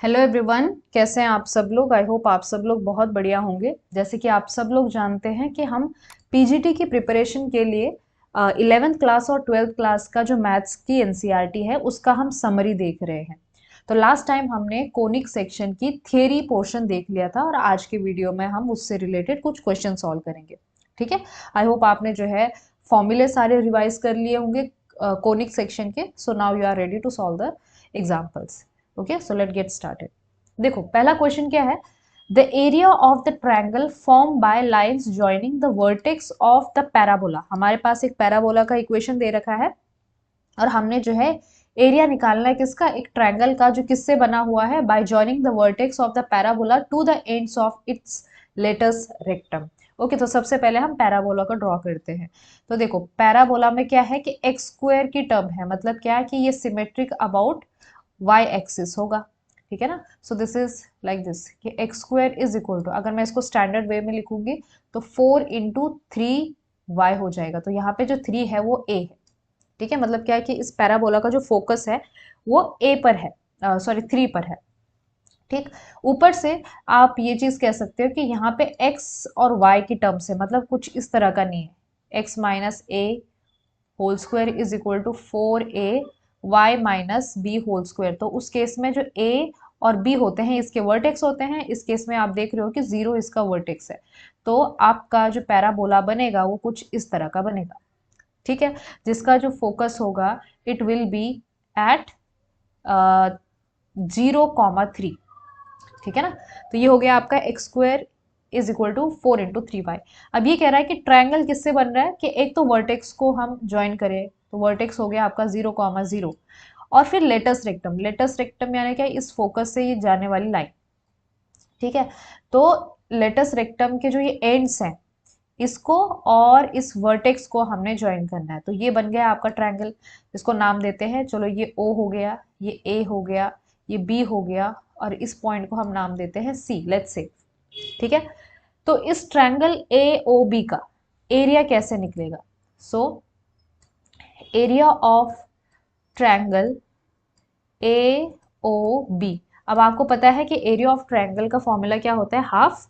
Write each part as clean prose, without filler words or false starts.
Hello everyone, कैसे हैं आप सब लोग। आई होप आप सब लोग बहुत बढ़िया होंगे। जैसे कि आप सब लोग जानते हैं कि हम पीजीटी की प्रिपरेशन के लिए 11th क्लास और 12th क्लास का जो मैथ्स की एनसीईआरटी है उसका हम समरी देख रहे हैं। तो लास्ट टाइम हमने कोनिक सेक्शन की थियरी पोर्शन देख लिया था और आज के वीडियो में हम उससे रिलेटेड कुछ क्वेश्चन सॉल्व करेंगे। ठीक है। आई होप आपने जो है फॉर्मूले सारे रिवाइज कर लिए होंगे कोनिक सेक्शन के। So now you are ready to solve the examples. Okay, so let get started. देखो पहला क्वेश्चन क्या है। The area of the triangle form by lines joining the vertex of the parabola. हमारे पास एक parabola का equation दे रखा है और हमने जो है एरिया निकालना है किसका, एक ट्रायंगल का जो किससे बना हुआ है, by joining the vertex of the parabola to the ends of its latus rectum. Okay, तो सबसे पहले हम पैराबोला को ड्रॉ करते हैं। तो देखो पैराबोला में क्या है कि एक्स स्क्वायर की टर्म है, मतलब क्या है कि ये सिमेट्रिक अबाउट वाई एक्सिस होगा। ठीक है ना। So this is like this कि x square is equal to, अगर मैं इसको स्टैंडर्ड वे में लिखूंगी तो 4 × 3 y हो जाएगा। तो यहाँ पे जो 3 है वो a है। ठीक है, मतलब क्या है कि इस पैराबोला का जो फोकस है वो a पर है, सॉरी 3 पर है। ठीक। ऊपर से आप ये चीज कह सकते हो कि यहाँ पे x और y की टर्म्स है, मतलब कुछ इस तरह का नहीं है। x minus A whole square is equal to 4a y minus b whole square. तो उस केस में जो a और b होते हैं इसके वर्टेक्स होते हैं। इस केस में आप देख रहे हो कि 0 इसका वर्टेक्स है। तो आपका जो पैराबोला बनेगा वो कुछ इस तरह का बनेगा। ठीक है, जिसका जो फोकस होगा इट विल बी एट 0, 3। ठीक है ना। तो ये हो गया आपका x square is equal to 4 × 3y। अब ये कह रहा है कि ट्रायंगल किससे बन रहा है कि एक तो वर्टेक्स को हम ज्वाइन करें, तो वर्टेक्स हो गया आपका 0, 0 और फिर लेटस रेक्टम। लेटस रेक्टम यानी क्या, इस फोकस से ये जाने वाली लाइन। ठीक है, तो लेटस रेक्टम के जो ये एंड्स हैं इसको और इस वर्टेक्स को हमने ज्वाइन करना है। तो ये बन गया आपका ट्रायंगल। इसको नाम देते हैं, चलो ये ओ हो गया, ये ए हो गया, ये बी हो गया और इस पॉइंट को हम नाम देते हैं सी, लेट्स से। ठीक है, तो इस ट्रायंगल ए ओ बी का एरिया कैसे निकलेगा। So area of triangle A O B. अब आपको पता है कि एरिया ऑफ ट्रायंगल का फॉर्मूला क्या होता है, हाफ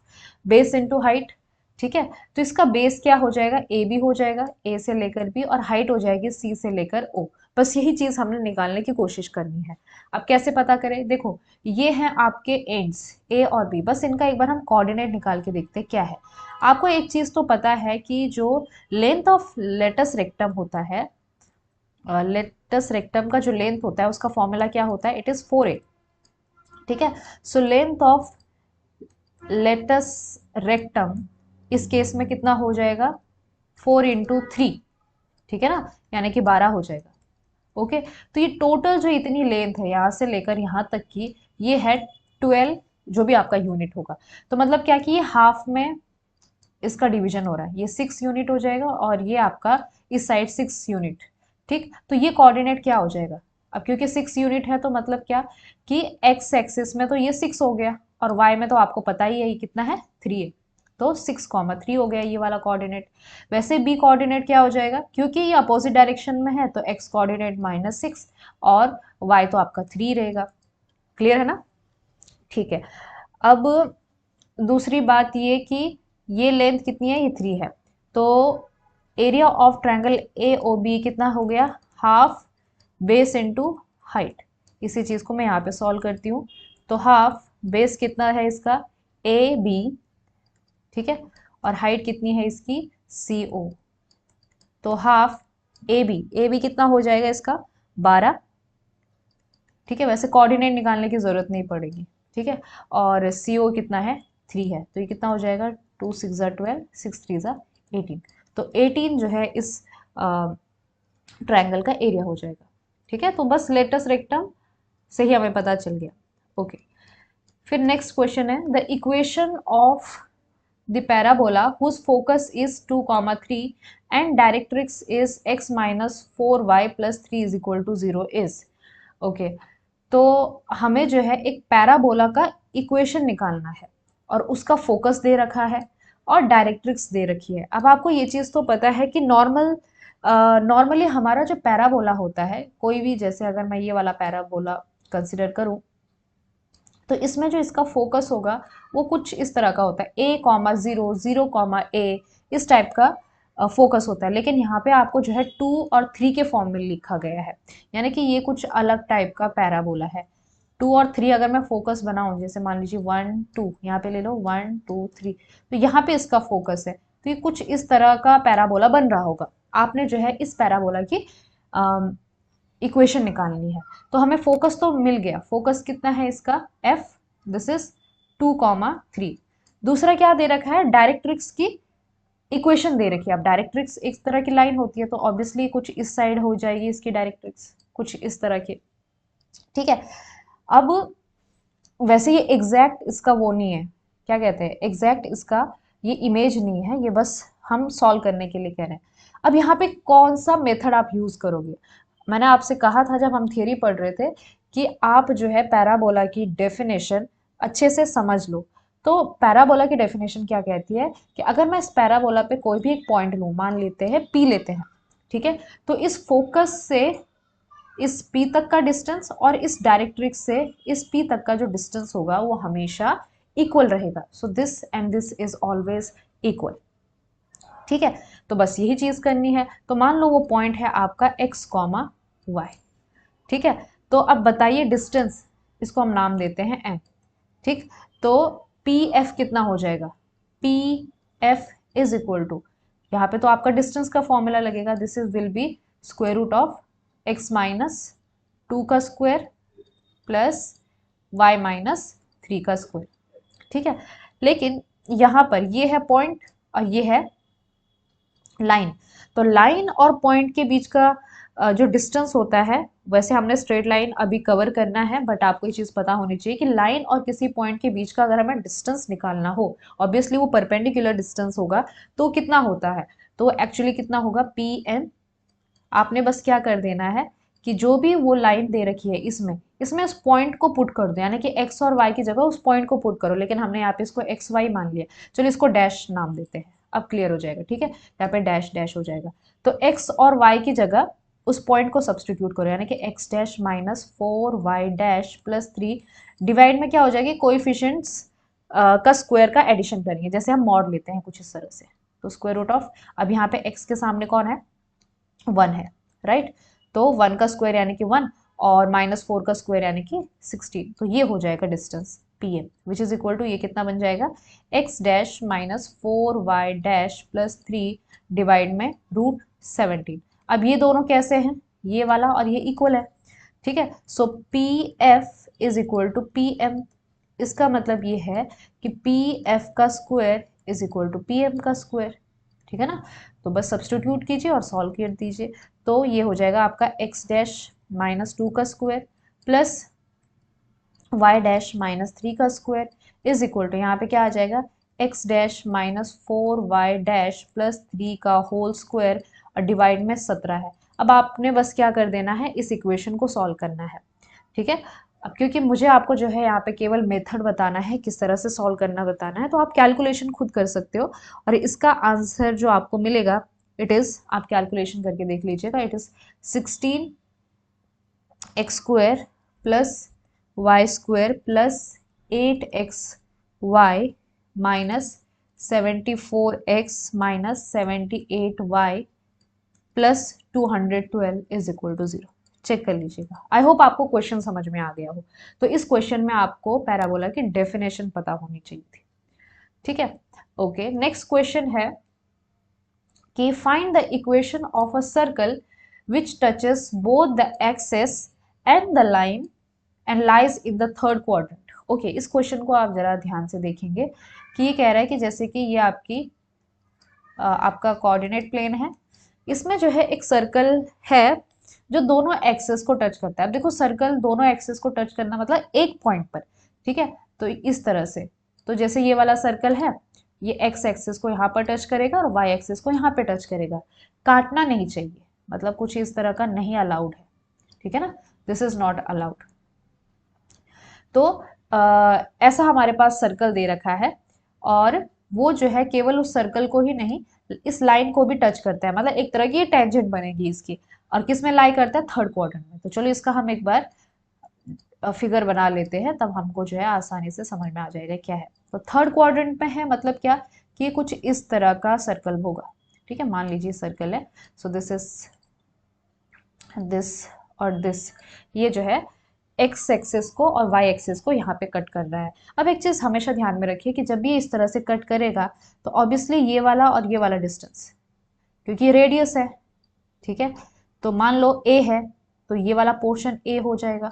बेस इनटू हाइट। ठीक है, तो इसका बेस क्या हो जाएगा, ए बी हो जाएगा, ए से लेकर बी, और हाइट हो जाएगी सी से लेकर ओ। बस यही चीज हमने निकालने की कोशिश करनी है। अब कैसे पता करें, देखो ये हैं आपके एंड्स ए और बी, बस इनका एक बार हम कोऑर्डिनेट निकाल के देखते हैं क्या है। आपको एक चीज तो पता है कि जो लेंथ ऑफ लेटस रेक्टम होता है, लेटस रेक्टम का जो लेंथ होता है उसका फॉर्मूला क्या होता है, इट इज 4a। ठीक है, so length of latus rectum इस केस में कितना हो जाएगा, 4 × 3। ठीक है ना, यानी कि 12 हो जाएगा। ओके, तो ये टोटल जो इतनी लेंथ है यहाँ से लेकर यहाँ तक की, ये है 12, जो भी आपका यूनिट होगा। तो मतलब क्या कि ये हाफ में इसका डिवीजन हो रहा है, ये 6 यूनिट हो जाएगा और ये आपका इस साइड 6 यूनिट। ठीक, तो ये कोऑर्डिनेट क्या हो जाएगा। अब क्योंकि 6 यूनिट है तो मतलब क्या कि एक्स एक्सिस में तो ये 6 हो गया और वाई में तो आपको पता ही है ये कितना है, 3 है। तो 6, 3 हो गया ये वाला कोऑर्डिनेट। वैसे बी कोऑर्डिनेट क्या हो जाएगा, क्योंकि ये अपोजिट डायरेक्शन में है तो एक्स कोऑर्डिनेट -6 और वाई तो आपका 3 रहेगा। क्लियर है ना। ठीक है, अब दूसरी बात ये कि ये लेंथ कितनी है, ये 3 है। तो area of triangle A O B कितना हो गया, हाफ बेस इनटू हाइट। इसी चीज को मैं यहाँ पे सॉल्व करती हूँ। तो हाफ बेस कितना है इसका, ए बी। ठीक है, और हाइट कितनी है इसकी, सी ओ। तो हाफ ए बी कितना हो जाएगा इसका, 12। ठीक है, वैसे कोऑर्डिनेट निकालने की जरूरत नहीं पड़ेगी। ठीक है, और सी ओ कितना है, 3 है। तो ये कितना हो जाएगा, 2 6 12, 6 3 18। तो 18 जो है इस ट्रायंगल का एरिया हो जाएगा। ठीक है, तो बस लेटस रेक्टम से ही हमें पता चल गया। ओके, फिर नेक्स्ट क्वेश्चन है, the equation of the parabola whose focus is 2, 3 and directrix is x minus 4y plus 3 is equal to 0 is। Okay, तो हमें जो है एक पैराबोला का इक्वेशन निकालना है और उसका फोकस दे रखा है और डायरेक्ट्रिक्स दे रखी है। अब आपको ये चीज़ तो पता है कि नॉर्मली हमारा जो पैराबोला होता है, कोई भी, जैसे अगर मैं ये वाला पैराबोला कंसिडर करूं तो तो इसमें जो इसका फोकस होगा वो कुछ इस तरह का होता है, a,0, 0,a, इस टाइप का फोकस होता है। लेकिन यहाँ पे आपको जो है 2 और 3 के फॉर्म में लिखा गया है, यानी कि ये कुछ अलग टाइप का पैराबोला है। 2 और 3 अगर मैं फोकस बनाऊं, जैसे मान लीजिए 1 2, यहाँ पे ले लो 1 2 3, तो यहाँ पे इसका फोकस है, तो ये कुछ इस तरह का पैराबोला बन रहा होगा। आपने जो है इस पैराबोला की इक्वेशन निकालनी है। तो हमें फोकस तो मिल गया, फोकस कितना है इसका f, दिस इज 2,3। दूसरा क्या दे रखा है, डायरेक्ट्रिक्स की इक्वेशन दे रखी है। अब डायरेक्ट्रिक्स एक तरह की लाइन होती है, तो ऑब्वियसली कुछ इस साइड हो जाएगी इसकी डायरेक्ट्रिक्स, कुछ इस तरह की, ठीक है। अब वैसे ये एग्जैक्ट इसका वो नहीं है, क्या कहते हैं, एग्जैक्ट इसका ये इमेज नहीं है, ये बस हम सॉल्व करने के लिए कह रहे हैं। अब यहाँ पे कौन सा मेथड आप यूज करोगे, मैंने आपसे कहा था जब हम थियरी पढ़ रहे थे कि आप जो है पैराबोला की डेफिनेशन अच्छे से समझ लो। तो पैराबोला की डेफिनेशन क्या कहती है कि अगर मैं इस पैराबोला पे कोई भी एक पॉइंट लूं, मान लेते हैं पी लेते हैं, ठीक है, तो इस फोकस से इस P तक का डिस्टेंस और इस डायरेक्ट्रिक्स से इस P तक का जो डिस्टेंस होगा वो हमेशा इक्वल रहेगा। So this and this is always equal, ठीक है। तो बस यही चीज करनी है। तो मान लो वो पॉइंट है आपका x, y, ठीक है। तो अब बताइए डिस्टेंस, इसको हम नाम देते हैं m, ठीक। तो पी एफ कितना हो जाएगा, P F is equal to, यहाँ पे तो आपका डिस्टेंस का फॉर्मूला लगेगा, this is will be square root of x minus 2 का स्क्वायर प्लस y माइनस 3 का स्क्वायर, ठीक है। लेकिन यहाँ पर ये है पॉइंट और ये है लाइन, तो लाइन और पॉइंट के बीच का जो डिस्टेंस होता है, वैसे हमने स्ट्रेट लाइन अभी कवर करना है, बट आपको ये चीज पता होनी चाहिए कि लाइन और किसी पॉइंट के बीच का अगर हमें डिस्टेंस निकालना हो, ऑब्वियसली वो परपेंडिकुलर डिस्टेंस होगा, तो कितना होता है, तो एक्चुअली कितना होगा पी एन। आपने बस क्या कर देना है कि जो भी वो लाइन दे रखी है इसमें इसमें उस पॉइंट को पुट कर दो, यानी कि एक्स और वाई की जगह उस पॉइंट को पुट करो, लेकिन हमने यहाँ पे इसको एक्स वाई मान लिया, चलो इसको डैश नाम देते हैं, अब क्लियर हो जाएगा, ठीक है। यहाँ पे डैश डैश हो जाएगा, तो एक्स और वाई की जगह उस पॉइंट को सब्सटीट्यूट करो, यानी कि x dash minus 4 y dash plus 3, divide में क्या हो जाएगी, कोएफिशिएंट्स का स्क्वायर का एडिशन करेंगे, जैसे हम मॉड लेते हैं कुछ इस तरह से, तो स्क्वायर रूट ऑफ, अब यहाँ पे एक्स के सामने कौन है, 1 है, राइट। तो 1 का स्क्वायर यानी कि 1 और -4 का स्क्वायर यानी कि 16, तो ये हो जाएगा distance P M, which is equal to, ये कितना बन जाएगा, x dash minus 4 y dash plus 3 divide में √17। अब ये दोनों कैसे हैं, ये वाला और ये इक्वल है, ठीक है। So P F is equal to P M, इसका मतलब ये है कि पी एफ का square is equal to P M का स्क्वायर, ठीक है ना। तो बस सब्सटीट्यूट कीजिए और सॉल्व कर दीजिए, तो ये हो जाएगा आपका एक्स डैश माइनस 2 का square plus y dash minus 3 का स्क्वायर इज इक्वल टू, यहाँ पे क्या आ जाएगा, x dash minus 4 y dash plus 3 का होल स्क्वायर और डिवाइड में 17 है। अब आपने बस क्या कर देना है, इस इक्वेशन को सॉल्व करना है, ठीक है। अब क्योंकि मुझे आपको जो है यहाँ पे केवल मेथड बताना है, किस तरह से सॉल्व करना बताना है, तो आप कैलकुलेशन खुद कर सकते हो, और इसका आंसर जो आपको मिलेगा, इट इज, आप कैलकुलेशन करके देख लीजिएगा, it is 16x square plus y square plus 8xy minus 74x minus 78y plus 212 is equal to 0। Check कर लीजिएगा, आई होप आपको क्वेश्चन समझ में आ गया हो। तो इस क्वेश्चन में आपको पैराबोला की डेफिनेशन पता होनी चाहिए थी, ठीक है। ओके, नेक्स्ट क्वेश्चन है कि find the equation of a circle which touches both the axes and the line and lies in the third quadrant. Okay, इस क्वेश्चन को आप जरा ध्यान से देखेंगे कि ये कह रहा है कि जैसे कि ये आपका कोऑर्डिनेट प्लेन है, इसमें जो है एक सर्कल है जो दोनों एक्सेस को टच करता है। अब देखो, सर्कल दोनों एक्सेस को टच करना मतलब एक पॉइंट पर, ठीक है। तो इस तरह से, तो जैसे ये वाला सर्कल है, ये एक्स एक्सेस को यहाँ पर टच करेगा और वाई एक्सेस को यहाँ पे टच करेगा, काटना नहीं चाहिए, मतलब कुछ इस तरह का नहीं अलाउड है, ठीक है ना, दिस इज नॉट अलाउड। तो ऐसा हमारे पास सर्कल दे रखा है, और वो जो है केवल उस सर्कल को ही नहीं, इस लाइन को भी टच करता है, मतलब एक तरह की टेंजेंट बनेगी इसकी, और किस में लाई करता है, थर्ड क्वाड्रेंट में। तो चलो इसका हम एक बार फिगर बना लेते हैं तब हमको जो है आसानी से समझ में आ जाएगा क्या है। तो थर्ड क्वाड्रेंट में है मतलब क्या कि कुछ इस तरह का सर्कल होगा। ठीक है, मान लीजिए सर्कल है, सो दिस इज दिस और दिस, ये जो है एक्स एक्सिस को और वाई एक्सिस को यहाँ पे कट कर रहा है। अब एक चीज हमेशा ध्यान में रखिए कि जब भी इस तरह से कट करेगा तो ऑब्वियसली ये वाला और ये वाला डिस्टेंस, क्योंकि रेडियस है, ठीक है, तो मान लो ए है तो ये वाला पोर्शन ए हो जाएगा,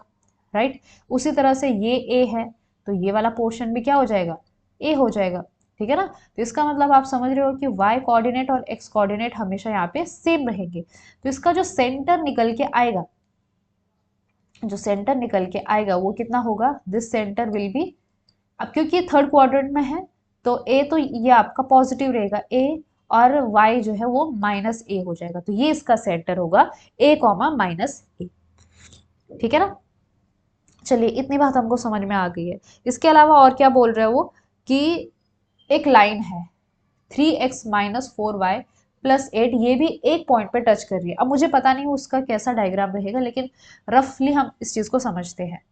राइट। उसी तरह से ये ए है तो ये वाला पोर्शन भी क्या हो जाएगा, ए हो जाएगा, ठीक है ना। तो इसका मतलब आप समझ रहे हो कि y कोऑर्डिनेट और x कोऑर्डिनेट हमेशा यहाँ पे सेम रहेंगे। तो इसका जो सेंटर निकल के आएगा, जो सेंटर निकल के आएगा वो कितना होगा, दिस सेंटर विल बी, अब क्योंकि ये थर्ड क्वाड्रेंट में है तो a तो ये आपका पॉजिटिव रहेगा a, और y जो है वो माइनस ए हो जाएगा, तो ये इसका सेंटर होगा a कॉमा माइनस ए, ठीक है ना। चलिए इतनी बात हमको समझ में आ गई है। इसके अलावा और क्या बोल रहे हैं वो कि एक लाइन है 3x माइनस 4y प्लस 8, ये भी एक पॉइंट पे टच कर रही है। अब मुझे पता नहीं उसका कैसा डायग्राम रहेगा, लेकिन रफली हम इस चीज को समझते हैं।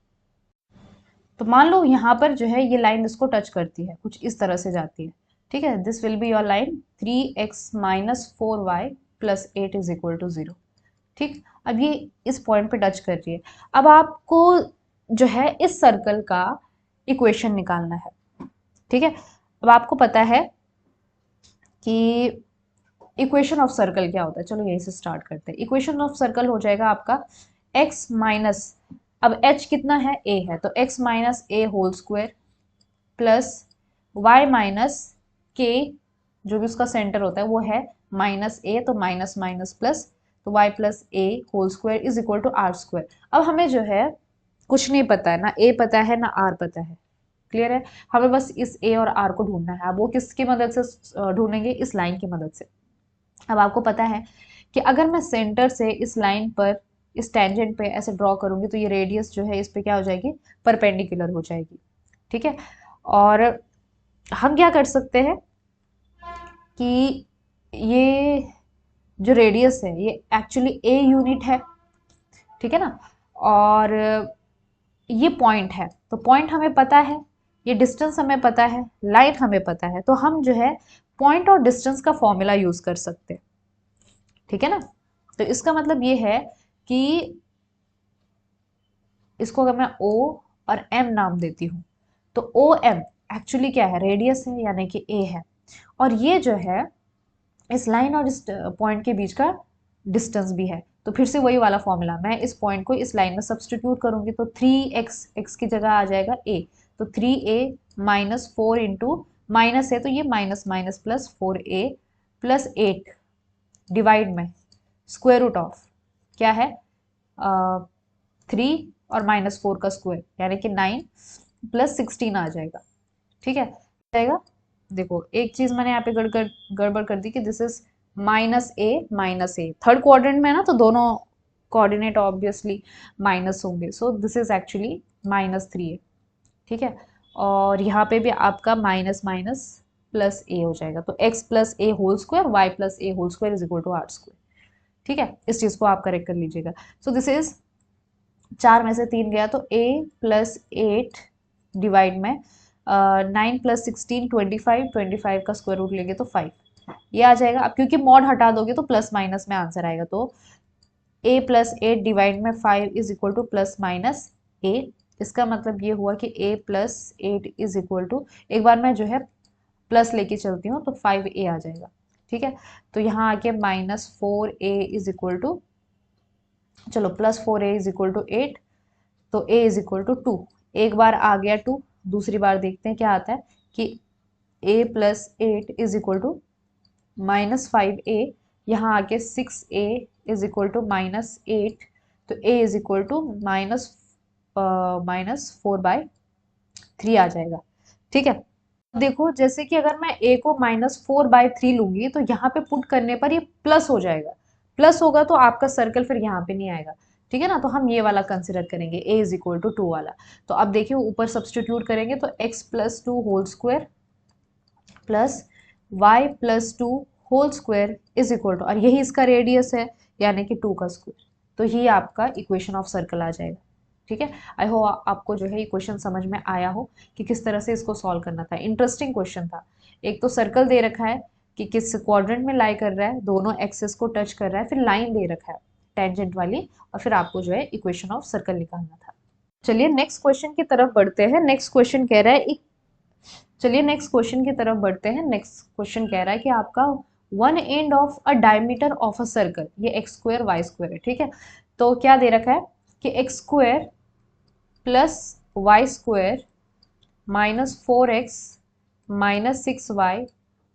तो मान लो यहाँ पर जो है ये लाइन इसको टच करती है, कुछ इस तरह से जाती है, ठीक है। This will be your line 3x minus 4y plus 8 is equal to 0, ठीक। अब ये इस पॉइंट पे टच कर रही है। अब आपको जो है इस सर्कल का इक्वेशन निकालना है, ठीक है। अब आपको पता है कि इक्वेशन ऑफ सर्कल क्या होता है, चलो यहीं से स्टार्ट करते हैं। इक्वेशन ऑफ सर्कल हो जाएगा आपका x माइनस, अब h कितना है, a है, तो x माइनस ए whole square plus y minus k, जो भी उसका सेंटर होता है वो है माइनस a, तो माइनस माइनस प्लस, तो y plus A whole square is equal to are square. अब हमें जो है कुछ नहीं पता है, ना a पता है ना r पता है, क्लियर है। हमें बस इस a और r को ढूंढना है। अब वो किसकी मदद से ढूंढेंगे, इस लाइन की मदद से। अब आपको पता है कि अगर मैं सेंटर से इस लाइन पर इस टेंजेंट पे ऐसे ड्रॉ करूंगी तो ये रेडियस जो है इस पे क्या हो जाएगी, परपेंडिकुलर हो जाएगी, ठीक है। और हम क्या कर सकते हैं कि ये जो रेडियस है ये एक्चुअली ए यूनिट है, ठीक है ना। और ये पॉइंट है, तो पॉइंट हमें पता है, ये डिस्टेंस हमें पता है, लाइन हमें पता है, तो हम जो है पॉइंट और डिस्टेंस का फॉर्मूला यूज कर सकते हैं, ठीक है ना। तो इसका मतलब ये है कि इसको अगर मैं O और M नाम देती हूँ तो ओ एम एक्चुअली क्या है, रेडियस है, यानी कि A है, और ये जो है इस लाइन और इस पॉइंट के बीच का डिस्टेंस भी है। तो फिर से वही वाला फॉर्मूला, मैं इस पॉइंट को इस लाइन में सब्सटीट्यूट करूंगी तो 3x, x की जगह आ जाएगा a, तो 3a माइनस 4 इंटू, माइनस है तो ये minus minus plus 4a plus 8 divide में स्क्वायर रूट ऑफ क्या है 3 और माइनस 4 का स्क्वायर यानी कि 9 प्लस 16 आ जाएगा, ठीक है जाएगा। देखो एक चीज मैंने यहाँ पे गड़बड़ कर दी कि this is minus A, third quadrant में है ना, तो दोनों कोऑर्डिनेट ऑब्वियसली माइनस होंगे, सो दिस इज एक्चुअली -3a, ठीक है। और यहाँ पे भी आपका माइनस माइनस प्लस ए हो जाएगा, तो x plus A whole square y plus A whole square is equal to are square, ठीक है। इस चीज को आप करेक्ट कर लीजिएगा। सो दिस इज 4 में से 3 गया तो a प्लस 8 डिवाइड में 9 प्लस 16 25 का स्क्वायर रूट लेंगे तो 5 ये आ जाएगा। अब क्योंकि मॉड हटा दोगे तो प्लस माइनस में आंसर आएगा, तो a प्लस 8 डिवाइड में 5 is equal to plus minus a। इसका मतलब ये हुआ कि a plus 8 is equal to, एक बार मैं जो है प्लस लेके चलती हूँ तो 5a आ जाएगा, ठीक है। तो यहाँ आके -4a इज इक्वल टू, चलो plus 4a is equal to 8, तो a इज इक्वल टू 2, एक बार आ गया 2, दूसरी बार देखते हैं क्या आता है कि a plus 8 is equal to -5a, यहाँ आके 6a इज इक्वल टू -8, तो a इज इक्वल टू -4/3 आ जाएगा, ठीक है। देखो जैसे कि अगर मैं a को -4/3 लूंगी तो यहाँ पे पुट करने पर ये प्लस हो जाएगा, प्लस होगा तो आपका सर्कल फिर यहाँ पे नहीं आएगा, ठीक है ना। तो हम ये वाला कंसिडर करेंगे a इज इक्वल टू 2 वाला। तो अब देखिए ऊपर सब्सटीट्यूट करेंगे तो x plus 2 whole square plus y plus 2 whole square is equal to, और यही इसका रेडियस है यानी कि 2 का स्क्वायर, तो ये आपका इक्वेशन ऑफ सर्कल आ जाएगा, ठीक है। आई होप आपको जो है ये क्वेश्चन समझ में आया हो कि किस तरह से इसको सॉल्व करना था। इंटरेस्टिंग क्वेश्चन था। एक तो सर्कल दे रखा है कि किस क्वाड्रेंट में लाई कर रहा है, दोनों एक्सिस को टच कर रहा है, फिर लाइन दे रखा है टेंजेंट वाली, और फिर आपको जो है इक्वेशन ऑफ सर्कल निकालना था। चलिए नेक्स्ट क्वेश्चन की तरफ बढ़ते हैं। नेक्स्ट क्वेश्चन कह रहा है चलिए नेक्स्ट क्वेश्चन की तरफ बढ़ते हैं। नेक्स्ट क्वेश्चन कह रहा है कि आपका one end of a diameter of a circle, ये एक्स स्क्वायर वाई स्क्वायर है, ठीक है। तो क्या दे रखा है कि x square plus y square -4x -6y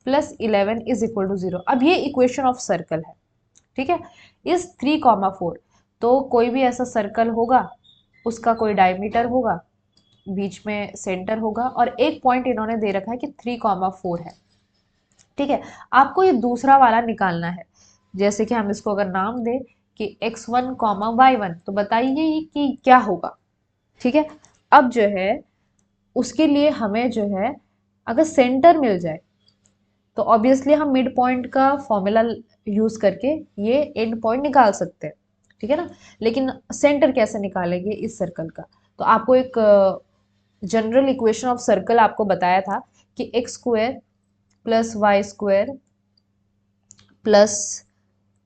+11 is equal to 0। अब ये इक्वेशन ऑफ सर्कल है, ठीक है। इस 3,4, तो कोई भी ऐसा सर्कल होगा, उसका कोई डायमीटर होगा, बीच में सेंटर होगा, और एक पॉइंट इन्होंने दे रखा है कि 3,4 है, ठीक है। आपको ये दूसरा वाला निकालना है। जैसे कि हम इसको अगर नाम दें कि x1, y1, तो बताइए कि क्या होगा, ठीक है। अब जो है उसके लिए हमें जो है अगर सेंटर मिल जाए तो ऑब्वियसली हम मिड पॉइंट का फॉर्मूला यूज करके ये एंड पॉइंट निकाल सकते हैं, ठीक है ना। लेकिन सेंटर कैसे निकालेंगे इस सर्कल का? तो आपको एक जनरल इक्वेशन ऑफ सर्कल आपको बताया था कि x square plus y square plus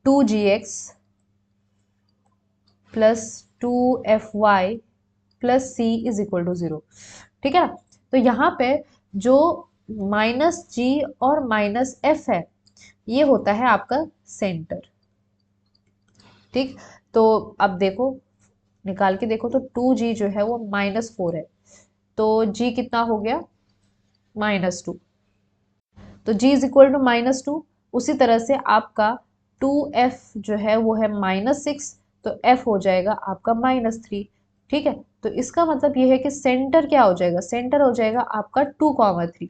2gx plus 2fy plus c is equal to 0, ठीक है ना। तो यहाँ पे जो -g और -f है, ये होता है आपका सेंटर, ठीक। तो अब देखो, निकाल के देखो, तो 2g जो है वो -4 है, तो g कितना हो गया? -2। तो g इज इक्वल टू -2। उसी तरह से आपका 2f जो है वो है -6, तो f हो जाएगा आपका -3, ठीक है। तो इसका मतलब ये है कि सेंटर क्या हो जाएगा? सेंटर हो जाएगा आपका 2,3।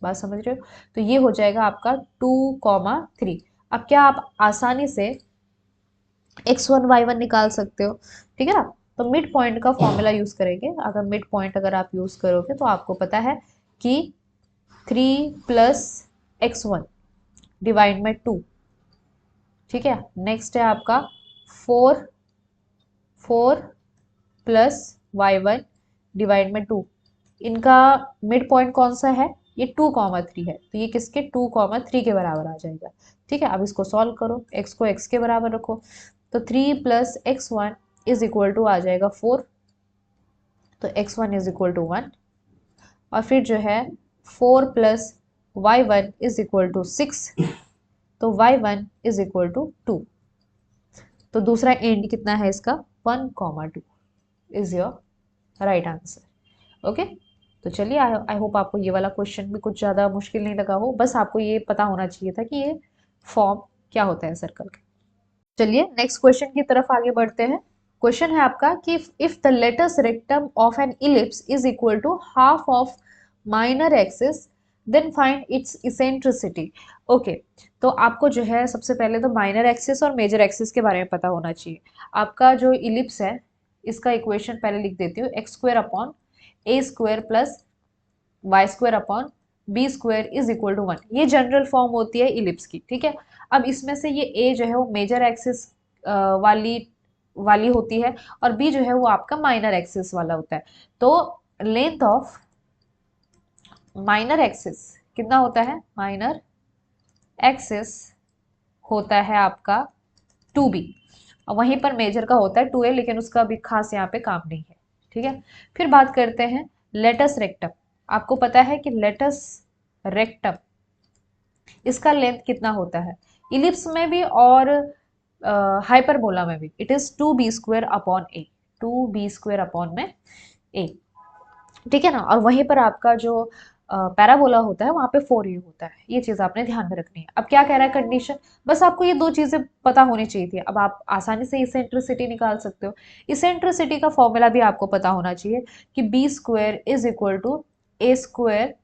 बात समझ रहे हो? तो ये हो जाएगा आपका 2,3। अब क्या आप आसानी से x1 y1 निकाल सकते हो, ठीक है ना। तो मिड पॉइंट का फॉर्मूला यूज करेंगे। अगर मिड पॉइंट अगर आप यूज करोगे तो आपको पता है कि 3 प्लस x1 डिवाइड बाई 2, ठीक है। नेक्स्ट है आपका 4 प्लस y1 डिवाइड बाई 2। इनका मिड पॉइंट कौन सा है? ये 2,3 है, तो ये किसके 2,3 के बराबर आ जाएगा, ठीक है। अब इसको सॉल्व करो, x को x के बराबर रखो, तो 3 plus x1 is equal to आ जाएगा 4, तो x1 इज इक्वल टू 1, और फिर जो है 4 plus y1 is equal to 6, तो y1 इज इक्वल टू 2। तो दूसरा एंड कितना है इसका? 1,2 is your right answer. Okay, तो चलिए, आई होप आपको ये वाला क्वेश्चन भी कुछ ज़्यादा मुश्किल नहीं लगा हो। बस आपको ये पता होना चाहिए था कि ये फॉर्म क्या होता है सर्कल का। चलिए नेक्स्ट क्वेश्चन की तरफ आगे बढ़ते हैं। क्वेश्चन है आपका कि if the latus rectum of an ellipse is equal to half of minor axis then find its eccentricity. Okay, तो आपको जो है सबसे पहले तो माइनर एक्सिस और मेजर एक्सिस के बारे में पता होना चाहिए। आपका जो इलिप्स है, इसका इक्वेशन पहले लिख देती हूँ, x square upon a square plus y square upon b square is equal to 1। ये जनरल फॉर्म होती है इलिप्स की, ठीक है। अब इसमें से ये ए जो है वो मेजर एक्सिस वाली वाली होती है, और बी जो है वो आपका माइनर एक्सिस वाला होता है। तो लेंथ ऑफ माइनर एक्सिस कितना होता है? माइनर एक्सिस होता है आपका 2b, और वहीं पर मेजर का होता है 2a, लेकिन उसका भी खास यहाँ पे काम नहीं है, ठीक है। फिर बात करते हैं लेटस रेक्टम। आपको पता है कि लेटस रेक्टम, इसका लेंथ कितना होता है? इलिप्स में भी और हाइपरबोला में भी it is 2b square upon A, 2b square upon में ए, ठीक है ना। और वहीं पर आपका जो पैराबोला होता है वहां पे 4a होता है। ये चीज आपने ध्यान में रखनी है। अब क्या कह रहा है कंडीशन? बस आपको ये दो चीजें पता होनी चाहिए थी। अब आप आसानी से इसेंट्रिसिटी निकाल सकते हो। इसेंट्रिसिटी का फॉर्मूला भी आपको पता होना चाहिए कि b square is equal to a square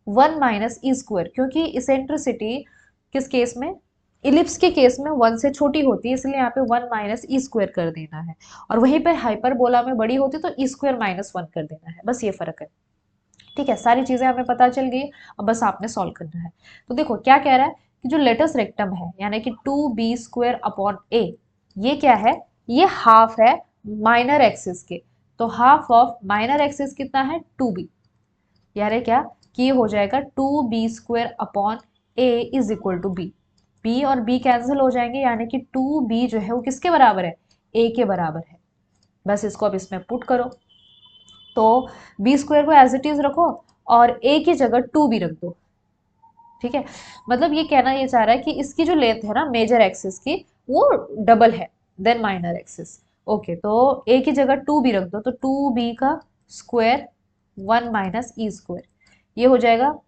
1 minus e square, क्योंकि इसेंट्रिसिटी किस केस में? इलिप्स के केस में 1 से छोटी होती है, इसलिए यहाँ पे 1 माइनस ई स्क्वायर कर देना है, और वहीं पर हाइपरबोला में बड़ी होती तो ई स्क्वायर -1 कर देना है। बस ये फर्क है, ठीक है। सारी चीजें हमें पता चल गई, अब बस आपने सॉल्व करना है। तो देखो क्या कह रहा है कि जो लेटेस्ट रेक्टम है, यानी कि 2b स्क्वायर अपॉन ए, ये क्या है? ये हाफ है माइनर एक्सिस के, तो हाफ ऑफ माइनर एक्सिस कितना है 2b, यानी क्या कि ये हो जाएगा 2b² upon a is equal to b। b और b कैंसिल हो जाएंगे, यानी कि 2b जो है वो किसके बराबर है, a के बराबर है। बस इसको अब इसमें पुट करो, तो b² को एज इट इज रखो और a की जगह 2b रख दो। ठीक है, मतलब ये कहना ये चाह रहा है कि इसकी जो लेंथ है ना मेजर एक्सिस की, वो डबल है देन माइनर एक्सिस। ओके, तो a की जगह 2b रख दो, तो 2b का स्क्वायर 1 माइनस ई स्क्वायर, ये हो जाएगा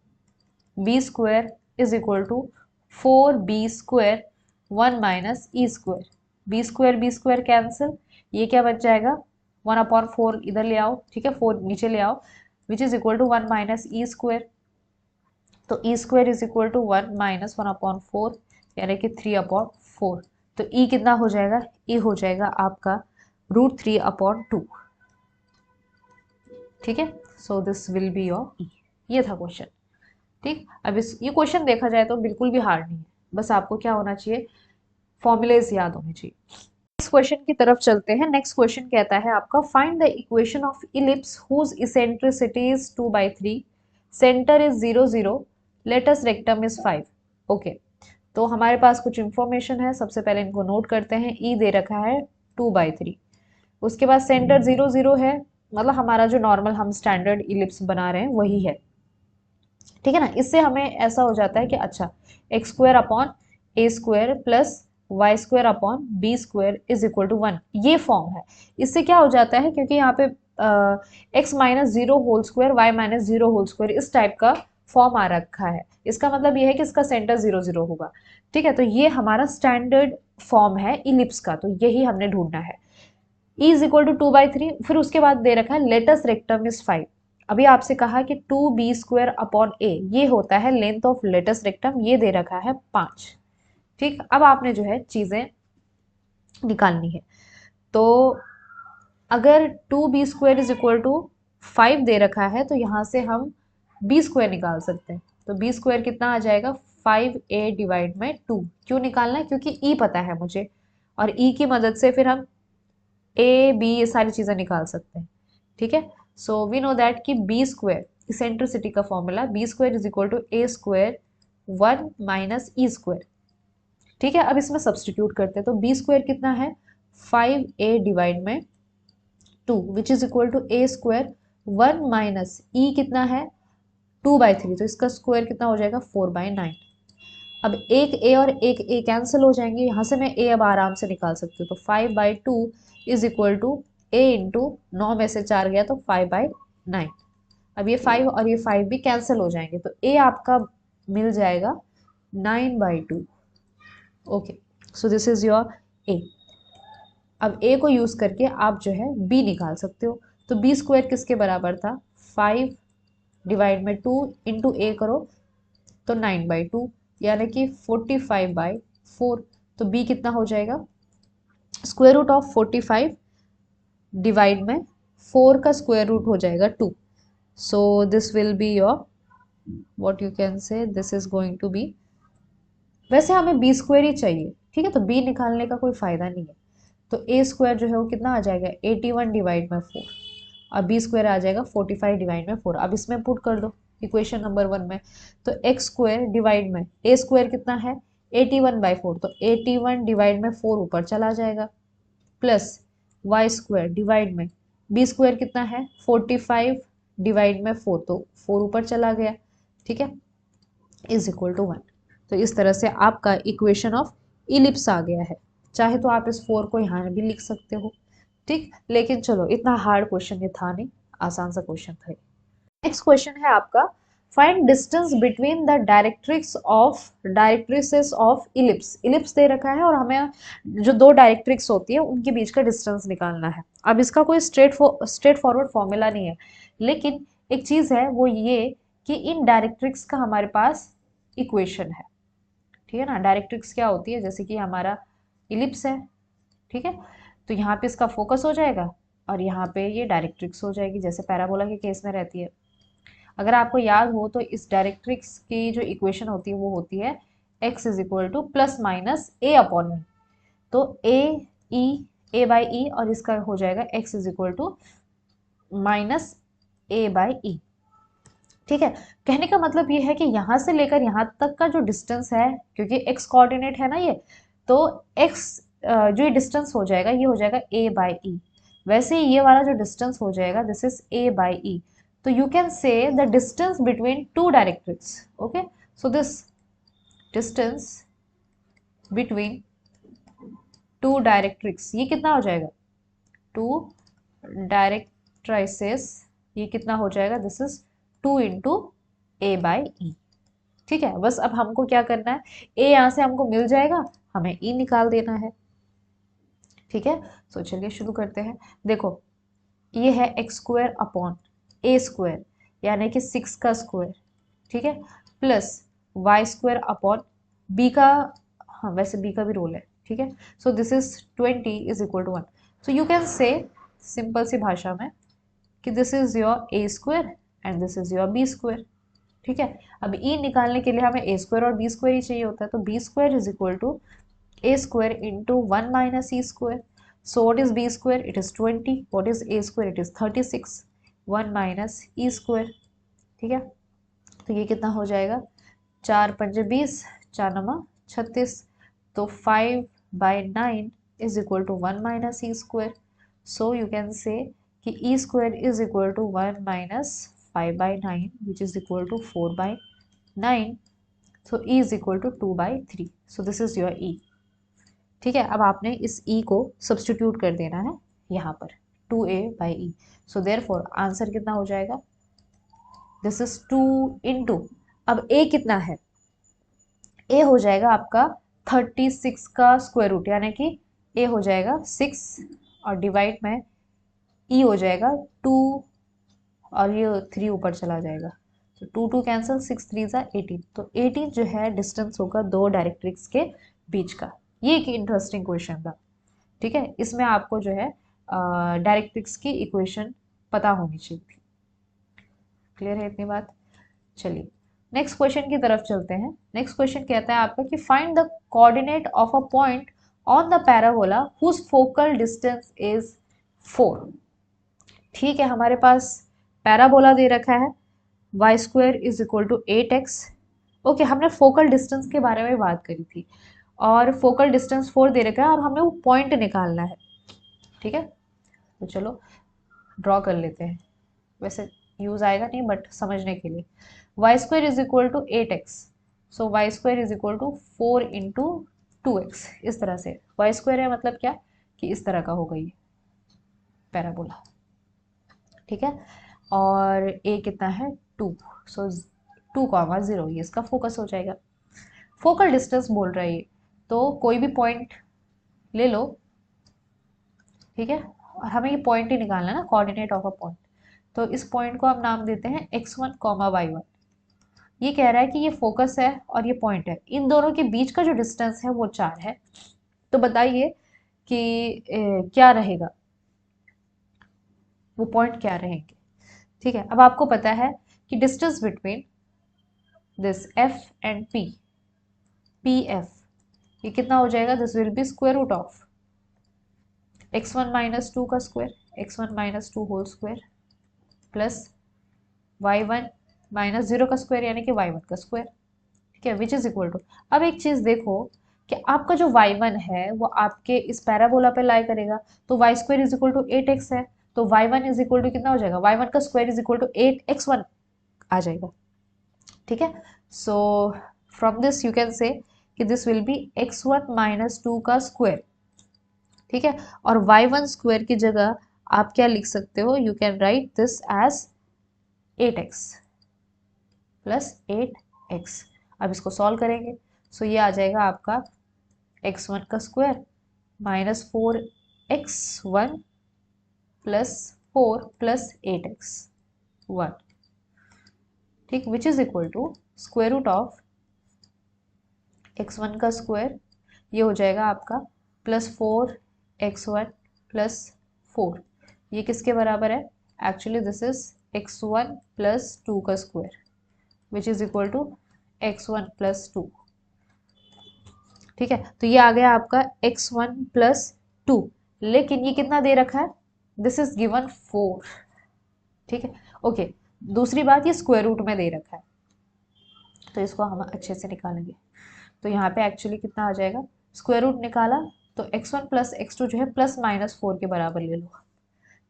b² is equal to 4b² 1 minus e square. b² cancel, ये क्या बच जाएगा 1/4 इधर ले आओ, ठीक है 4 नीचे ले आओ, which is equal to 1 minus e square. तो e² is equal to 1 minus 1/4, यानी कि 3/4। तो e कितना हो जाएगा, e हो जाएगा आपका √3/2। ठीक है, so this will be your e। ये था क्वेश्चन। ठीक, अब इस ये क्वेश्चन देखा जाए तो बिल्कुल भी हार्ड नहीं है, बस आपको क्या होना चाहिए, फॉर्मूलेज याद होने चाहिए। नेक्स्ट क्वेश्चन की तरफ चलते हैं। नेक्स्ट क्वेश्चन कहता है आपका find the equation of ellipse whose eccentricity is 2/3, centre is 0 0, latus rectum is 5। Okay, तो हमारे पास कुछ इंफॉर्मेशन है, सबसे पहले इनको नोट करते हैं। ई दे रखा है 2/3, उसके बाद सेंटर 0 0 है, मतलब हमारा जो नॉर्मल हम स्टैंडर्ड इलिप्स बना रहे हैं वही है। ठीक है ना, इससे हमें ऐसा हो जाता है कि अच्छा x² upon a² plus y² upon b² is equal to 1, ये फॉर्म है। इससे क्या हो जाता है, क्योंकि यहाँ पे x minus 0 whole square y minus 0 whole square इस टाइप का फॉर्म आ रखा है, इसका मतलब ये है कि इसका सेंटर 0 0 होगा। ठीक है, तो ये हमारा स्टैंडर्ड फॉर्म है इलिप्स का, तो यही हमने ढूंढना है। e इज इक्वल टू 2/3, फिर उसके बाद दे रखा है लेटस रेक्टम इज 5। अभी आपसे कहा कि 2b² अपॉन a, ये होता है लेंथ ऑफ लेटस रेक्टम, ये दे रखा है 5। ठीक, अब आपने जो है चीजें निकालनी है। तो अगर 2b² इज इक्वल टू 5 दे रखा है, तो यहाँ से हम b² निकाल सकते हैं। तो b² कितना आ जाएगा 5a डिवाइड में 2। क्यों निकालना है, क्योंकि e पता है मुझे, और e की मदद से फिर हम ए बी ये सारी चीजें निकाल सकते हैं। ठीक है, सो वी नो दैट कि b² इसेंट्रिसिटी का formula b² is equal to a² 1 minus e square. ठीक है, अब इसमें सब्सटीट्यूट करते हैं, तो b² कितना है 5a डिवाइड में 2 which is equal to a² 1 minus E कितना है 2/3, तो इसका स्क्वायर कितना हो जाएगा 4/9। अब एक a और एक a कैंसिल हो जाएंगे, यहाँ से मैं a अब आराम से निकाल सकती हूँ, तो 5/2 is equal to a into 9 में से 4 गया तो 5/9। अब ये 5 और ये 5 भी कैंसिल हो जाएंगे, तो a आपका मिल जाएगा 9/2। Okay, so this is your a। अब a को यूज करके आप जो है b निकाल सकते हो, तो b² किसके बराबर था 5 डिवाइड में 2 इंटू a करो तो 9/2, यानी कि 45/4। तो b कितना हो जाएगा स्क्वायर रूट ऑफ 45 डिवाइड में 4 का स्क्वायर रूट हो जाएगा 2। So this will be your what you can say, this is going to be, वैसे हमें b² ही चाहिए। ठीक है, तो b निकालने का कोई फायदा नहीं है, तो a² जो है वो कितना आ जाएगा 81 डिवाइड में 4, और b² आ जाएगा 45 डिवाइड में 4। अब इसमें पुट कर दो इक्वेशन नंबर 1 में, तो x² डिवाइड में a² कितना है 81/4, तो 81 डिवाइड में 4 ऊपर चला जाएगा, प्लस y² डिवाइड में b² कितना है 45 डिवाइड में 4, तो 4 ऊपर चला गया। ठीक है, इज इक्वल टू 1। तो इस तरह से आपका इक्वेशन ऑफ इलिप्स आ गया है। चाहे तो आप इस 4 को यहाँ भी लिख सकते हो। ठीक, लेकिन चलो इतना हार्ड क्वेश्चन ये था नहीं, आसान सा क्वेश्चन था। नेक्स्ट क्वेश्चन है आपका find distance between the directrices of ellipse. Ellipse दे रखा है और हमें जो दो डायरेक्ट्रिक्स होती है उनके बीच का डिस्टेंस निकालना है। अब इसका कोई स्ट्रेट फॉरवर्ड फॉर्मूला नहीं है, लेकिन एक चीज है वो ये कि इन डायरेक्ट्रिक्स का हमारे पास इक्वेशन है। ठीक है ना, डायरेक्ट्रिक्स क्या होती है, जैसे कि हमारा इलिप्स है। ठीक है, तो यहाँ पे इसका फोकस हो जाएगा और यहाँ पे ये डायरेक्ट्रिक्स हो जाएगी, जैसे पैराबोला के केस में रहती है। अगर आपको याद हो तो इस डायरेक्ट्रिक्स की जो इक्वेशन होती है वो होती है x is equal to plus minus a upon E. तो a बाई ई और इसका हो जाएगा x is equal to minus A by E. ठीक है, कहने का मतलब ये है कि यहां से लेकर यहां तक का जो डिस्टेंस है, क्योंकि एक्स कोऑर्डिनेट है ना ये, तो एक्स जो ये डिस्टेंस हो जाएगा ये हो जाएगा ए बाई ई। वैसे ही ये वाला जो डिस्टेंस हो जाएगा दिस इज ए बाई ई। तो यू कैन से the distance between two directrix. Okay, so this distance between two directrix ये कितना हो जाएगा, टू डायरेक्ट्राइसेस, ये कितना हो जाएगा, this is 2 into A by E. ठीक है, बस अब हमको क्या करना है, ए यहां से हमको मिल जाएगा, हमें ई निकाल देना है। ठीक है, तो चलिए शुरू करते हैं। देखो ये है x square upon a square, यानी कि 6 का स्क्वायर, ठीक है, plus y square upon b का, हाँ वैसे बी का भी रोल है, ठीक है, so this is 20 is equal to 1। So you can say simple सी भाषा में कि this is your A square and this is your B square. ठीक है, अब ई निकालने के लिए हमें ए स्क्वायर और बी स्क्वायर ही चाहिए होता है, तो B square is equal to a square into 1 minus e square. So what is b square? It is 20. What is a square? It is 36. 1 minus e square. ठीक है, तो ये कितना हो जाएगा, 4 पंजे 20, 4 नमा 36, तो 5 by 9 is equal to 1 minus e square. So you can say कि e square is equal to 1 minus 5 by 9 which is equal to 4 by 9. So e is equal to 2 by 3. So this is your e. ठीक है, अब आपने इस e को substitute कर देना है यहाँ पर, 2a by E. So therefore answer कितना हो जाएगा, दिस इज 2 इंटू, अब a कितना है, a हो जाएगा आपका 36 का स्क्वायर रूट, यानी कि a हो जाएगा 6 और डिवाइड में e हो जाएगा 2 और ये 3 ऊपर चला जाएगा, तो 2 कैंसिल, 6 3 ज़ा 18, तो 18 जो है डिस्टेंस होगा दो डायरेक्ट्रिक्स के बीच का। ये एक इंटरेस्टिंग क्वेश्चन था। ठीक है, इसमें आपको जो है डायरेक्ट्रिक्स की इक्वेशन पता होनी चाहिए थी। क्लियर है इतनी बात? चलिए नेक्स्ट क्वेश्चन की तरफ चलते हैं। नेक्स्ट क्वेश्चन कहता है आपका कि find the coordinate of a point on the parabola whose focal distance is 4। ठीक है, हमारे पास पैराबोला दे रखा है, y square is equal to 8x। Okay, हमने फोकल डिस्टेंस के बारे में बात करी थी और फोकल डिस्टेंस 4 दे रखा है और हमें वो पॉइंट निकालना है। ठीक है, तो चलो ड्रॉ कर लेते हैं, वैसे यूज आएगा नहीं बट समझने के लिए। Y square is equal to 8x, so y square is equal to 4 into 2x, इस तरह से। वाई स्क्वायर है मतलब क्या, कि इस तरह का होगा ये पैराबोला। ठीक है, और ए कितना है 2, सो 2,0, ये इसका फोकस हो जाएगा। फोकल डिस्टेंस बोल रहा है ये, तो कोई भी पॉइंट ले लो, ठीक है, और हमें ये पॉइंट ही निकालना है ना, कोऑर्डिनेट ऑफ अ पॉइंट, तो इस पॉइंट को हम नाम देते हैं x1, y1। ये कह रहा है कि ये फोकस है और ये पॉइंट है, इन दोनों के बीच का जो डिस्टेंस है वो 4 है। तो बताइए कि क्या रहेगा, वो पॉइंट क्या रहेंगे। ठीक है, अब आपको पता है कि distance between this f and p f, ये कितना हो जाएगा, this will be square root of x1 minus 2 का square, x1 minus 2 whole square, plus y1 minus 0 का स्क्वायर यानी कि y1 का स्क्वायर। ठीक है, विच इज इक्वल टू, अब एक चीज देखो कि आपका जो y1 है वो आपके इस पैराबोला पे लाई करेगा, तो y square is equal to 8x है, तो y1 इज इक्वल टू कितना हो जाएगा, y1 का square is equal to 8x1 आ जाएगा। ठीक है, so from this you can say कि this will B x1 minus 2 का स्क्वायर। ठीक है, और y1 स्क्वायर की जगह आप क्या लिख सकते हो, you can write this as 8x plus 8x। अब इसको सॉल्व करेंगे, सो ये आ जाएगा आपका x1 का square minus 4x1 plus 4 plus 8x1, ठीक, which is equal to square root of x1 का स्क्वायर, ये हो जाएगा आपका प्लस 4x1 प्लस 4, ये किसके बराबर है, actually this is x1 plus 2 का square which is equal to x1 plus 2। ठीक है, तो ये आ गया आपका x1 प्लस 2, लेकिन ये कितना दे रखा है, दिस इज गिवन 4। ठीक है, ओके। दूसरी बात, ये स्क्वायर रूट में दे रखा है, तो इसको हम अच्छे से निकालेंगे। तो यहाँ पे एक्चुअली कितना आ जाएगा, स्क्वायर रूट निकाला तो x1 प्लस x2 जो है प्लस माइनस 4 के बराबर ले लो।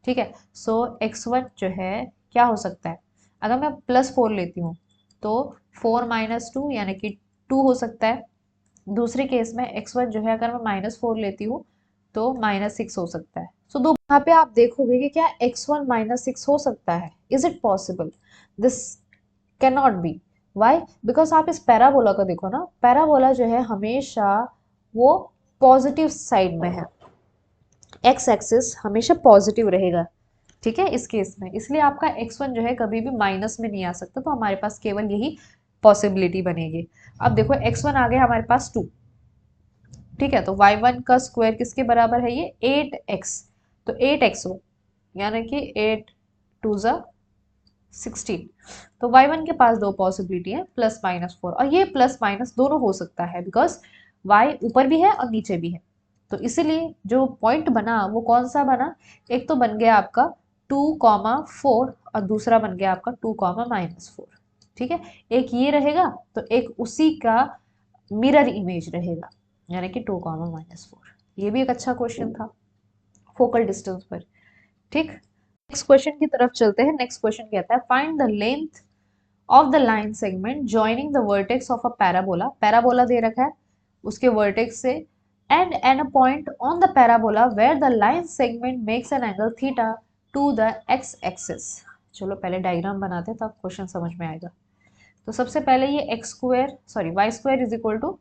ठीक है, सो x1 जो है क्या हो सकता है, अगर मैं प्लस 4 लेती हूँ तो 4 माइनस 2 यानी कि 2 हो सकता है। दूसरे केस में x1 जो है अगर मैं माइनस 4 लेती हूँ तो माइनस 6 हो सकता है। सो दो यहाँ पे आप देखोगे कि क्या x1 माइनस 6 हो सकता है, is it possible? This can not be. Why? Because आप इस पैराबोला को देखो ना, पैराबोला जो है हमेशा वो पॉजिटिव साइड में है, एक्स एक्सिस हमेशा पॉजिटिव रहेगा। ठीक है, इस केस में इसलिए आपका x1 जो है कभी भी माइनस में नहीं आ सकता, तो हमारे पास केवल यही पॉसिबिलिटी बनेगी। अब देखो x1 आ गया हमारे पास 2। ठीक है, तो y1 का स्क्वायर किसके बराबर है, ये 8x। तो 8x हो, यानी कि 8 टू ज़ा 16। तो y1 के पास दो पॉसिबिलिटी है, प्लस माइनस 4, और ये प्लस माइनस दोनों हो सकता है बिकॉज y ऊपर भी है और नीचे भी है। तो इसीलिए जो पॉइंट बना वो कौन सा बना, एक तो बन गया आपका 2,4 और दूसरा बन गया आपका 2,-4। ठीक है, एक ये रहेगा तो एक उसी का मिरर इमेज रहेगा, यानी कि 2,-4। ये भी एक अच्छा क्वेश्चन था फोकल डिस्टेंस पर। ठीक, नेक्स्ट क्वेश्चन की तरफ चलते हैं। नेक्स्ट क्वेश्चन कहता है find the length of the line segment joining the vertex of a parabola. Parabola दे रखा है, उसके वर्टेक्स से and an a point on the parabola where the line segment makes an angle theta to the X axis. चलो पहले diagram बनाते हैं तब क्वेश्चन समझ में आएगा। तो सबसे पहले ये x square sorry y square is equal to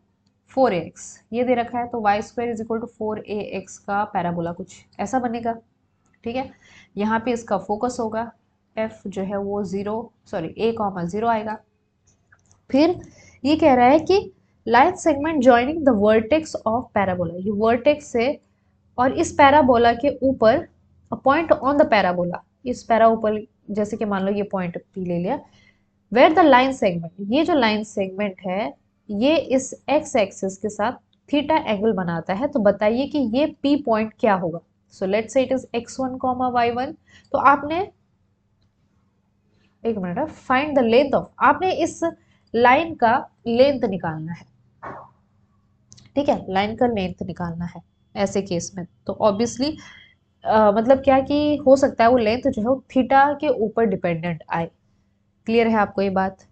4ax ये दे रखा है, तो y square is equal to 4ax का पैराबोला कुछ ऐसा बनेगा। ठीक है, यहाँ पे इसका फोकस होगा, एफ जो है वो 0 आएगा। फिर ये कह रहा है कि line segment joining the vertex of parabola, ये वर्टेक्स से और इस पैराबोला के ऊपर पॉइंट ऑन द पैराबोला, इस पैरा ऊपर जैसे कि मान लो ये पॉइंट पी ले लिया, वेयर द लाइन सेगमेंट, ये जो लाइन सेगमेंट है ये इस एक्स एक्सिस के साथ थीटा एंगल बनाता है। तो बताइए कि ये पी पॉइंट क्या होगा। So let's say it is x1, y1। तो आपने एक minute, find the length of, आपने इस लाइन का लेंथ निकालना है। ठीक है, लाइन का लेंथ निकालना है ऐसे केस में। तो ऑब्वियसली मतलब क्या कि हो सकता है वो लेंथ जो है वो थीटा के ऊपर डिपेंडेंट आए। क्लियर है आपको ये बात?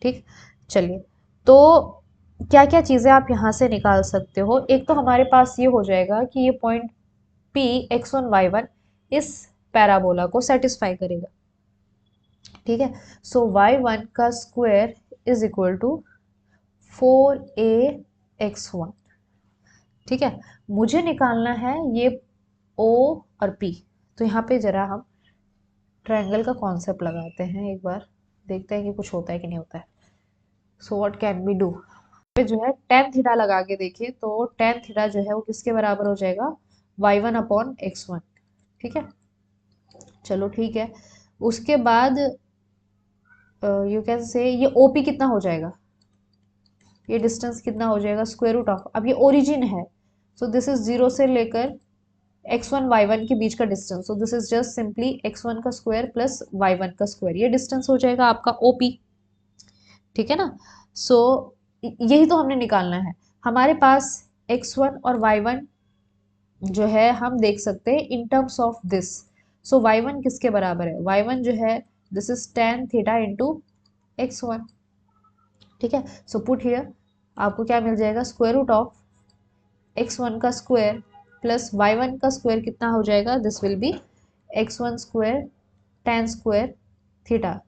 ठीक, चलिए, तो क्या क्या चीज़ें आप यहाँ से निकाल सकते हो। एक तो हमारे पास ये हो जाएगा कि ये पॉइंट P x1 y1 इस पैराबोला को सेटिस्फाई करेगा। ठीक है, सो y1 का square is equal to 4ax1। ठीक है, मुझे निकालना है ये O और P। तो यहाँ पे जरा हम ट्रायंगल का कॉन्सेप्ट लगाते हैं, एक बार देखते हैं कि कुछ होता है कि नहीं होता है। So what can we do, पे जो है टेन थीटा लगा के देखिए तो टेन थीटा जो है वो किसके बराबर हो जाएगा, y1/x1। ठीक है, चलो ठीक है। उसके बाद यू कैन से ये OP कितना हो जाएगा, ये डिस्टेंस कितना हो जाएगा, स्क्वायर रूट ऑफ, अब ये ओरिजिन है, सो दिस इज 0 से लेकर x1 y1 के बीच का distance, so this is just simply x1 का स्क्वायर प्लस y1 का स्क्वायर, ये डिस्टेंस हो जाएगा आपका OP। ठीक है ना, सो यही तो हमने निकालना है। हमारे पास x1 और y1 जो है हम देख सकते हैं in terms of this. So y1 किसके बराबर है, y1 जो है this is tan theta into x1। ठीक है, सो पुट हियर आपको क्या मिल जाएगा, स्क्वायर रूट ऑफ x1 का स्क्वायर प्लस y1 का स्क्वायर कितना हो जाएगा, this will B x1 square tan square theta.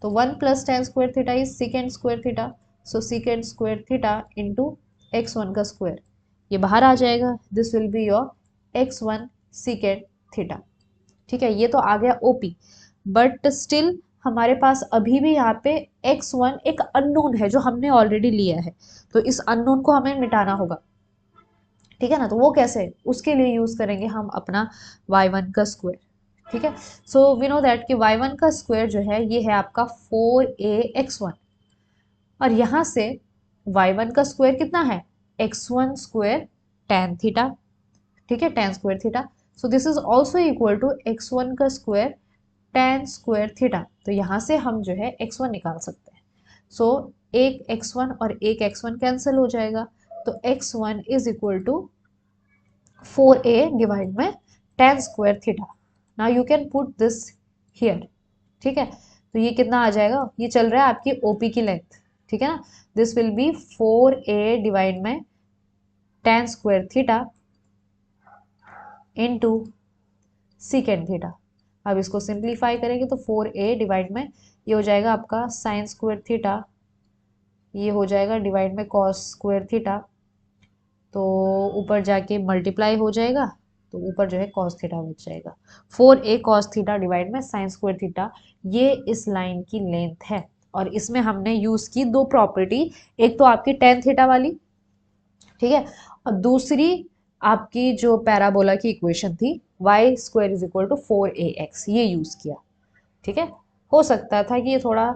तो 1 plus tan square theta is secant square theta, so secant square theta into x1 का स्क्वायर, ये बाहर आ जाएगा, this will be your x1 secant theta. ठीक है, ये तो आ गया OP, बट स्टिल हमारे पास अभी भी यहाँ पे x1 एक अननोन है जो हमने ऑलरेडी लिया है, तो इस अननोन को हमें मिटाना होगा। ठीक है ना, तो वो कैसे, उसके लिए यूज करेंगे हम अपना y1 का स्क्वायर। ठीक है, सो वी नो दैट कि y1 का स्क्वायर जो है ये है आपका 4ax1, और यहाँ से y1 का स्क्वायर कितना है, x1 स्क्वायर tan थीटा। ठीक है, tan square theta, so this is also equal to x1 का स्क्वायर tan स्क्वायर थीटा। तो यहाँ से हम जो है x1 निकाल सकते हैं। सो एक x1 और एक x1 कैंसिल हो जाएगा, तो x1 is equal to 4a divide में tan square theta. Now you can put this here, ठीक है। तो ये कितना आ जाएगा, ये चल रहा है आपकी ओपी की लेंथ, ठीक है ना। This will B 4a divide में tan square theta into secant theta. अब इसको सिंप्लीफाई करेंगे तो 4a डिवाइड में ये हो जाएगा आपका साइन स्क्वायर थीटा, ये हो जाएगा डिवाइड में कॉस स्क्वायर थीटा, तो ऊपर जाके मल्टीप्लाई हो जाएगा, तो ऊपर जो है कॉस थीटा बच जाएगा। 4a कॉस थीटा डिवाइड में साइन स्क्वायर थीटा, ये इस लाइन की लेंथ है। और इसमें हमने यूज की दो प्रॉपर्टी, एक तो आपकी टेन थीटा वाली, ठीक है, और दूसरी आपकी जो पैराबोला की इक्वेशन थी y square is equal to 4ax, ये यूज किया, ठीक है। हो सकता था कि ये थोड़ा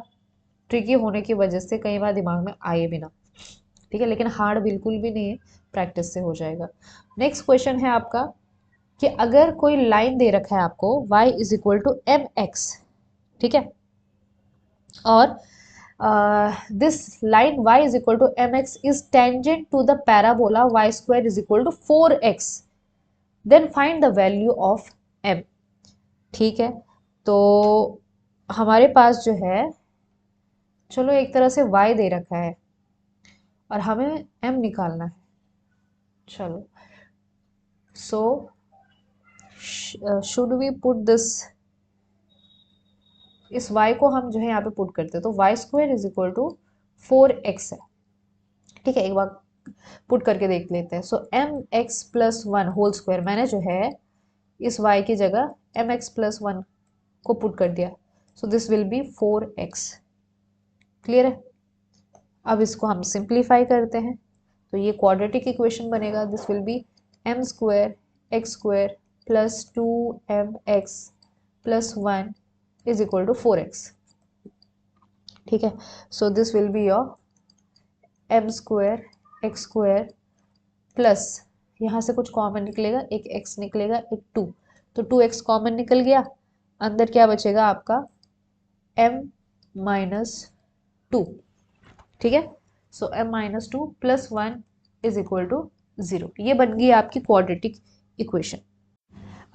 ट्रिकी होने की वजह से कई बार दिमाग में आए भी ना, ठीक है, लेकिन हार्ड बिल्कुल भी नहीं है, प्रैक्टिस से हो जाएगा। नेक्स्ट क्वेश्चन है आपका कि अगर कोई लाइन दे रखा है आपको y is equal to m x, ठीक है, और this line y is equal to mx is tangent to the parabola y square is equal to 4x, then find the value of m, ठीक है। तो हमारे पास जो है, चलो एक तरह से y दे रखा है और हमें m निकालना है, चलो so should we put this, इस y को हम जो है यहाँ पे पुट करते हैं, तो y square is equal to 4x है, ठीक है। एक बार पुट करके देख लेते हैं। So m x plus one whole square, मैंने जो है इस y की जगह एम एक्स प्लस वन को पुट कर दिया, so this will be 4x, clear है। अब इसको हम सिंप्लीफाई करते हैं, तो ये क्वाड्रेटिक इक्वेशन बनेगा। This will be m square x square plus 2mx plus 1 is equal to 4x, ठीक है। So this will be your m square x square plus, यहाँ से कुछ कॉमन निकलेगा, एक x निकलेगा, एक 2, तो 2x कॉमन निकल गया, अंदर क्या बचेगा आपका m माइनस 2, ठीक है। So m minus 2 plus 1 is equal to 0, ये बन गई आपकी क्वाड्रेटिक इक्वेशन।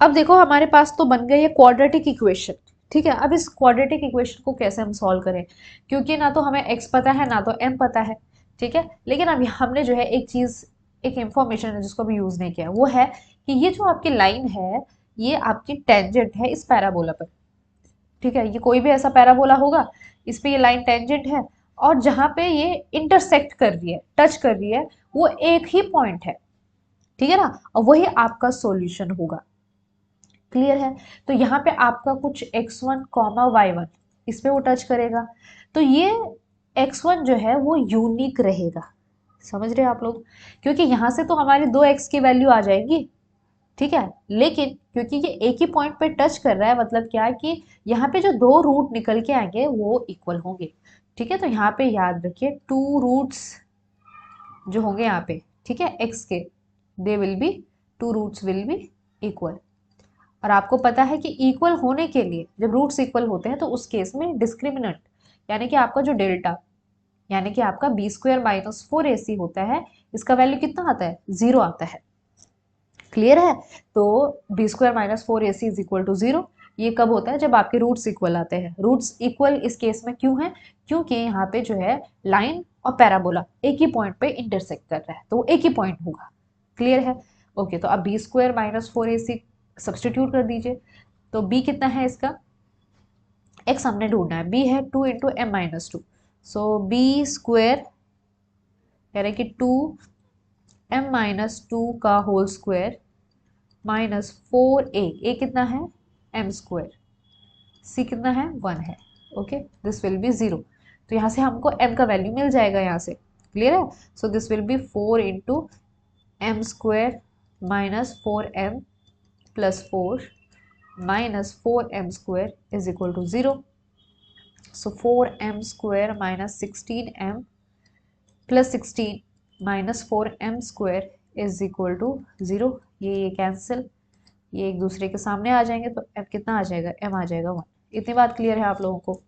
अब देखो हमारे पास तो बन गई है क्वाड्रेटिक इक्वेशन, ठीक है। अब इस क्वाड्रेटिक इक्वेशन को कैसे हम सॉल्व करें, क्योंकि ना तो हमें x पता है ना तो m पता है, ठीक है। लेकिन अब हमने जो है एक चीज, एक इंफॉर्मेशन है जिसको अभी यूज नहीं किया, वो है कि ये जो आपकी लाइन है ये आपकी टेंजेंट है इस पैराबोला पर, ठीक है। ये कोई भी ऐसा पैराबोला होगा, इस पे ये लाइन टेंजेंट है, और जहां पे ये इंटरसेक्ट कर रही है, टच कर रही है, वो एक ही पॉइंट है, ठीक है ना, और वही आपका सॉल्यूशन होगा, क्लियर है। तो यहाँ पे आपका कुछ x1 कॉमा y1 इस पे वो टच करेगा, तो ये x1 जो है वो यूनिक रहेगा, समझ रहे हैं आप लोग, क्योंकि यहाँ से तो हमारी 2x की वैल्यू आ जाएगी, ठीक है। लेकिन क्योंकि ये एक ही पॉइंट पे टच कर रहा है, मतलब क्या है कि यहाँ पे जो दो रूट निकल के आएंगे वो इक्वल होंगे, ठीक है। तो यहाँ पे याद रखिए 2 रूट्स जो होंगे यहाँ पे, ठीक है, x के, they will be 2 roots will be equal. और आपको पता है कि इक्वल होने के लिए जब रूट्स इक्वल होते हैं तो उस केस में डिस्क्रिमिनेंट, यानी कि आपका जो डेल्टा, यानी कि आपका बी स्क्वायर माइनस 4ac होता है, इसका वैल्यू कितना आता है, 0 आता है, क्लियर है। तो B square minus 4ac is equal to 0, ये कब होता है, जब आपके रूट्स इक्वल आते हैं। रूट्स इक्वल इस केस में क्यों है, क्योंकि यहाँ पे जो है लाइन और पैराबोला एक ही पॉइंट पे इंटरसेक्ट कर रहा है, तो वो एक ही पॉइंट होगा, क्लियर है। ओके, तो अब B square minus 4ac substitute कर दीजिए, तो b कितना है इसका, x हमने ढूंढना है, b है 2 इंटू एम माइनस 2, सो बी स्क्वायर कह रहे कि 2m माइनस 2 का होल स्क्वायर माइनस 4a कितना है m स्क्वायर, c कितना है 1 है, ओके, दिस विल बी 0। तो यहाँ से हमको m का वैल्यू मिल जाएगा यहाँ से, क्लियर है। So this will be 4 into m square minus 4m plus 4 minus 4m square is equal to 0. So 4m square minus 16m plus 16 minus 4m square is equal to 0. ये cancel, ये एक दूसरे के सामने आ जाएंगे, तो m कितना आ जाएगा, m आ जाएगा 1, इतनी बात क्लियर है आप लोगों को?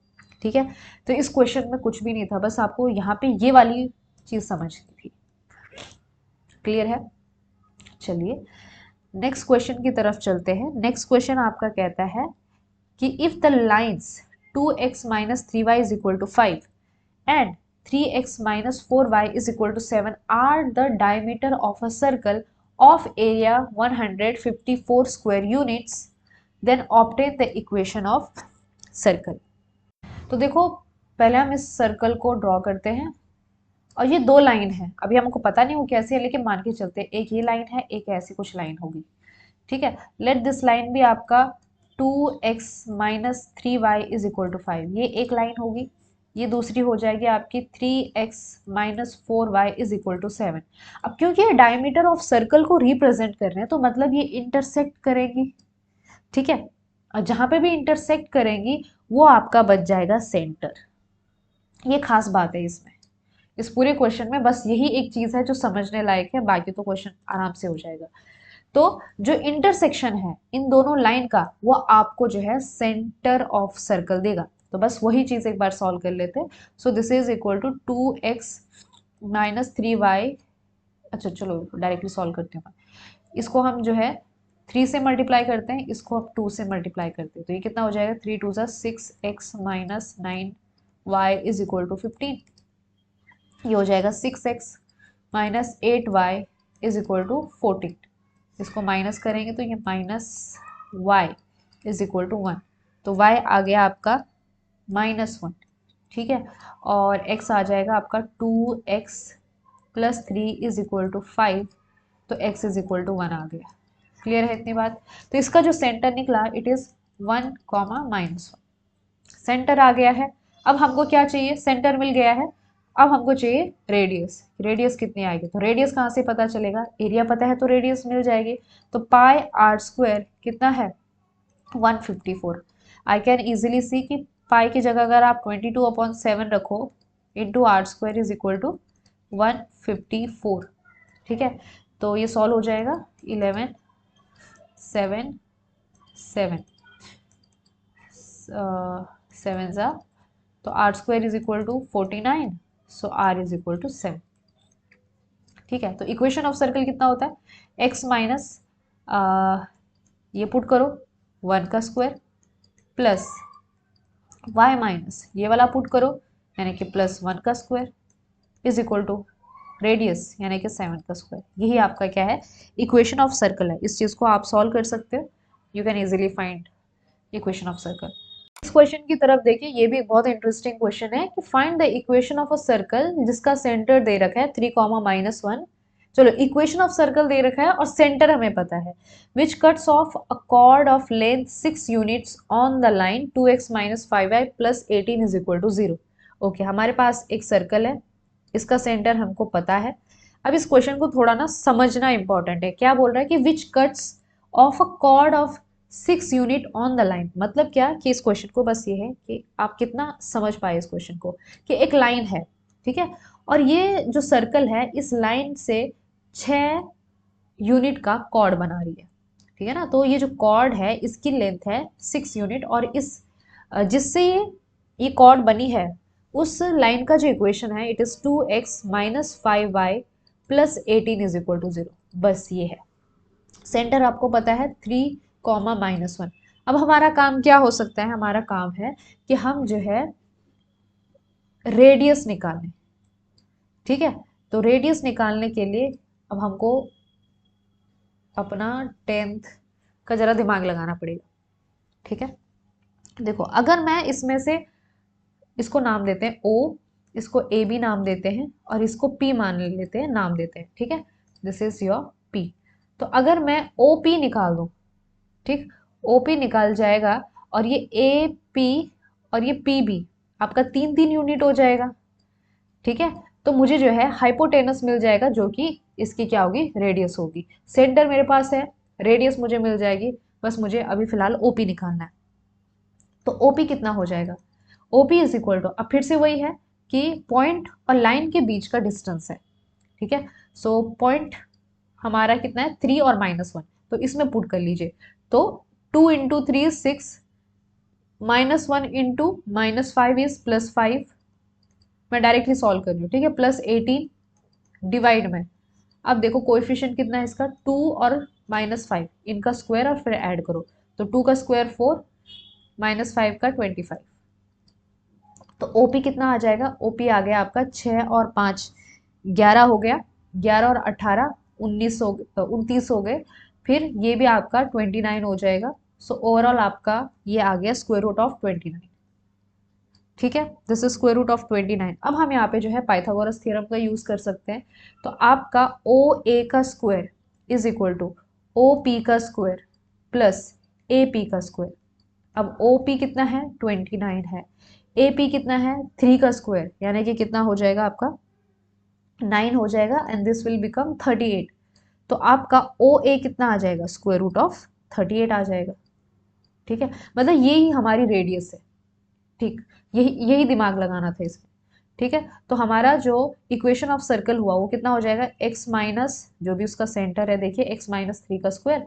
ठीक है, तो इस क्वेश्चन में कुछ भी नहीं था, बस आपको यहाँ पे ये वाली चीज समझनी थी। क्लियर है? चलिए नेक्स्ट क्वेश्चन की तरफ चलते हैं। नेक्स्ट क्वेश्चन आपका कहता है कि if the lines 2x minus 3y is equal to 5 and 3x minus 4y is equal to 7 are the diameter of a circle of area 154 square units, then obtain the equation of circle। तो देखो पहले हम इस circle को draw करते हैं और ये दो लाइन है, अभी हमको पता नहीं वो कैसे है लेकिन मान के चलते हैं, एक ये लाइन है, एक ऐसी कुछ लाइन होगी। ठीक है, लेट दिस लाइन भी आपका 2x minus 3y is equal to 5, ये एक लाइन होगी। ये दूसरी हो जाएगी आपकी 3x minus 4y is equal to 7। अब क्योंकि ये डायमीटर ऑफ सर्कल को रिप्रेजेंट कर रहे हैं तो मतलब ये इंटरसेक्ट करेगी। ठीक है, और जहां पे भी इंटरसेक्ट करेंगी वो आपका बच जाएगा सेंटर। ये खास बात है इसमें, इस पूरे क्वेश्चन में बस यही एक चीज है जो समझने लायक है, बाकी तो क्वेश्चन आराम से हो जाएगा। तो जो इंटरसेक्शन है इन दोनों लाइन का वो आपको जो है सेंटर ऑफ सर्कल देगा। तो बस वही चीज एक बार सॉल्व कर लेते हैं। So this is equal to 2x minus 3y। अच्छा चलो डायरेक्टली सॉल्व करते हैं। इसको हम जो है 3 से मल्टीप्लाई करते हैं, इसको हम 2 से मल्टीप्लाई करते हैं, तो ये कितना हो जाएगा 3 2 जा 6x minus 9y is equal to 15। ये हो जाएगा 6x minus 8y is equal to 14। इसको माइनस करेंगे तो ये minus y is equal to 1, तो y आ गया आपका -1। ठीक है, और x आ जाएगा आपका 2x plus 3 is equal to 5, तो x इज इक्वल टू 1 आ गया। क्लियर है इतनी बात? तो इसका जो सेंटर निकला इट इज 1, -1। सेंटर आ गया है। अब हमको क्या चाहिए? सेंटर मिल गया है, अब हमको चाहिए रेडियस। रेडियस कितनी आएगी? तो रेडियस कहाँ से पता चलेगा? एरिया पता है तो रेडियस मिल जाएगी। तो पाई आर स्क्वायर कितना है? 154। आई कैन इजिली सी कि पाई की जगह अगर आप 22/7 रखो into r square is equal to 154। ठीक है, तो ये सॉल्व हो जाएगा 11 7 7 7 ज़ा, तो r square is equal to 49, so r is equal to 7। ठीक है, तो इक्वेशन ऑफ सर्कल कितना होता है? एक्स माइनस ये पुट करो 1 का स्क्वायर प्लस y माइनस ये वाला पुट करो यानी कि +1 का square is equal to radius यानी कि 7 का स्क्वायर। यही आपका क्या है? इक्वेशन ऑफ सर्कल है। इस चीज को आप सॉल्व कर सकते हो, you can easily find equation of circle. इस क्वेश्चन की तरफ देखिए, ये भी एक बहुत इंटरेस्टिंग क्वेश्चन है कि find the equation of a circle जिसका सेंटर दे रखा है 3, -1। चलो इक्वेशन ऑफ सर्कल दे रखा है और सेंटर हमें पता है, which cuts off a chord of length 6 units on the line 2x minus 5y plus 18 is equal to 0। Okay, हमारे पास एक सर्कल है, इसका सेंटर हमको पता है। अब इस क्वेश्चन को थोड़ा ना समझना इंपॉर्टेंट है। क्या बोल रहा है कि विच cuts off a chord of 6 unit on the line, मतलब क्या कि इस क्वेश्चन को बस ये है कि आप कितना समझ पाए इस क्वेश्चन को, कि एक लाइन है, ठीक है, और ये जो सर्कल है इस लाइन से 6 यूनिट का कॉर्ड बना रही है। ठीक है ना, तो ये जो कॉर्ड है इसकी लेंथ है 6 यूनिट, और इस जिससे ये कॉर्ड बनी है उस लाइन का जो इक्वेशन है it is 2x minus 5y plus 18 is equal to 0। बस ये है। सेंटर आपको पता है 3, -1। अब हमारा काम क्या हो सकता है? हमारा काम है कि हम जो है रेडियस निकालें। ठीक है, तो रेडियस निकालने के लिए अब हमको अपना 10th का जरा दिमाग लगाना पड़ेगा। ठीक है, देखो अगर मैं इसमें से इसको नाम देते हैं O, इसको ए बी नाम देते हैं और इसको P मान लेते हैं, नाम देते हैं। ठीक है, दिस इज योर P। तो अगर मैं OP निकाल दूं, ठीक, OP निकाल जाएगा और ये AP और ये PB आपका 3 यूनिट हो जाएगा। ठीक है, तो मुझे जो है हाइपोटेनस मिल जाएगा जो कि इसकी क्या होगी? रेडियस होगी। सेंटर मेरे पास है, रेडियस मुझे मिल जाएगी, बस मुझे अभी फिलहाल OP निकालना है। तो OP कितना हो जाएगा? OP इज इक्वल टू, अब फिर से वही है कि पॉइंट और लाइन के बीच का डिस्टेंस है। ठीक है, सो पॉइंट हमारा कितना है? 3 और -1, तो इसमें पुट कर लीजिए। तो 2 × 3 6, -1 इंटू -5 इज +5, मैं डायरेक्टली सॉल्व कर रही हूँ, ठीक है, +18 डिवाइड में, अब देखो कोएफिशिएंट कितना है इसका 2 और -5, इनका स्क्वायर और फिर ऐड करो, तो 2 का स्क्वायर 4, -5 का 25, तो ओपी कितना आ जाएगा, ओपी आ गया आपका 6 और 5 11 हो गया, 11 और 18 29 हो गए, फिर ये भी आपका 29 हो जाएगा। सो ओवरऑल आपका ये आ गया स्क्वायर रूट ऑफ 29, ठीक है, this is square root of 29। अब हम यहाँ पे जो है पाइथागोरस थ्योरम का यूज कर सकते हैं, तो आपका ओ ए का square is equal to O P का स्क्वायर प्लस ए पी का स्क्वायर। अब ओ पी कितना है 29 है, ए पी कितना है 3 का स्क्वायर, यानी कि कितना हो जाएगा आपका 9 हो जाएगा, एंड दिस विल बिकम 38। तो आपका ओ ए कितना आ जाएगा स्क्वायर रूट ऑफ 38 आ जाएगा, ठीक है, मतलब यही हमारी रेडियस है, ठीक, यही यही दिमाग लगाना था इसमें, ठीक है। तो हमारा जो इक्वेशन ऑफ सर्कल हुआ वो कितना हो जाएगा, x माइनस जो भी उसका सेंटर है देखिए x-3 का square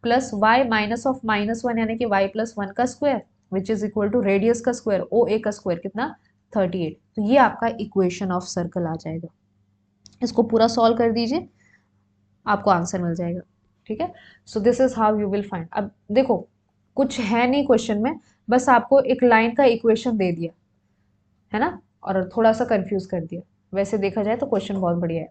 plus y minus of -1 यानी कि y+1 का square which is equal to radius का स्क्वायर ओ ए का स्क्वायर कितना 38। तो ये आपका इक्वेशन ऑफ सर्कल आ जाएगा, इसको पूरा सॉल्व कर दीजिए, आपको आंसर मिल जाएगा, ठीक है। So this is how you will find. अब देखो कुछ है नहीं क्वेश्चन में, बस आपको एक लाइन का इक्वेशन दे दिया है ना, और थोड़ा सा कंफ्यूज कर दिया, वैसे देखा जाए तो क्वेश्चन बहुत बढ़िया है।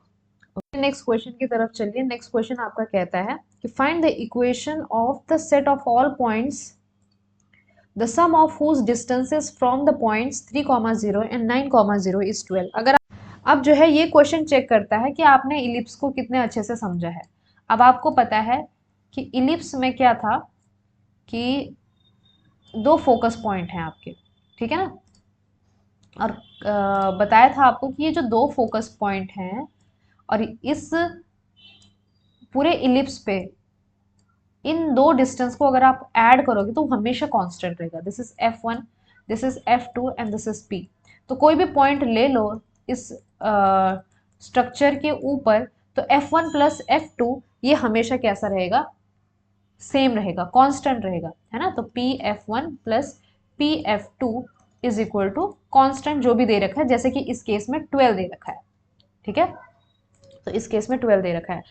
नेक्स्ट क्वेश्चन की तरफ चलिए। नेक्स्ट क्वेश्चन आपका कहता है कि find the equation of the set of all points the sum of whose distances from the points 3,0 and 9,0 is 12। अगर अब जो है ये क्वेश्चन चेक करता है कि आपने इलिप्स को कितने अच्छे से समझा है। अब आपको पता है कि इलिप्स में क्या था कि दो फोकस पॉइंट हैं आपके, ठीक है ना, और बताया था आपको कि ये जो दो फोकस पॉइंट हैं और इस पूरे इलिप्स पे इन दो डिस्टेंस को अगर आप ऐड करोगे तो हमेशा कांस्टेंट रहेगा। This is F1, this is F2 and this is P। तो कोई भी पॉइंट ले लो इस स्ट्रक्चर के ऊपर, तो F1 प्लस F2 ये हमेशा कैसा रहेगा, सेम रहेगा, कांस्टेंट रहेगा, है ना। तो P F1 plus P F2 is equal to constant जो भी दे रखा है, जैसे कि इस केस में 12 दे रखा है, ठीक है, तो इस केस में 12 दे रखा है।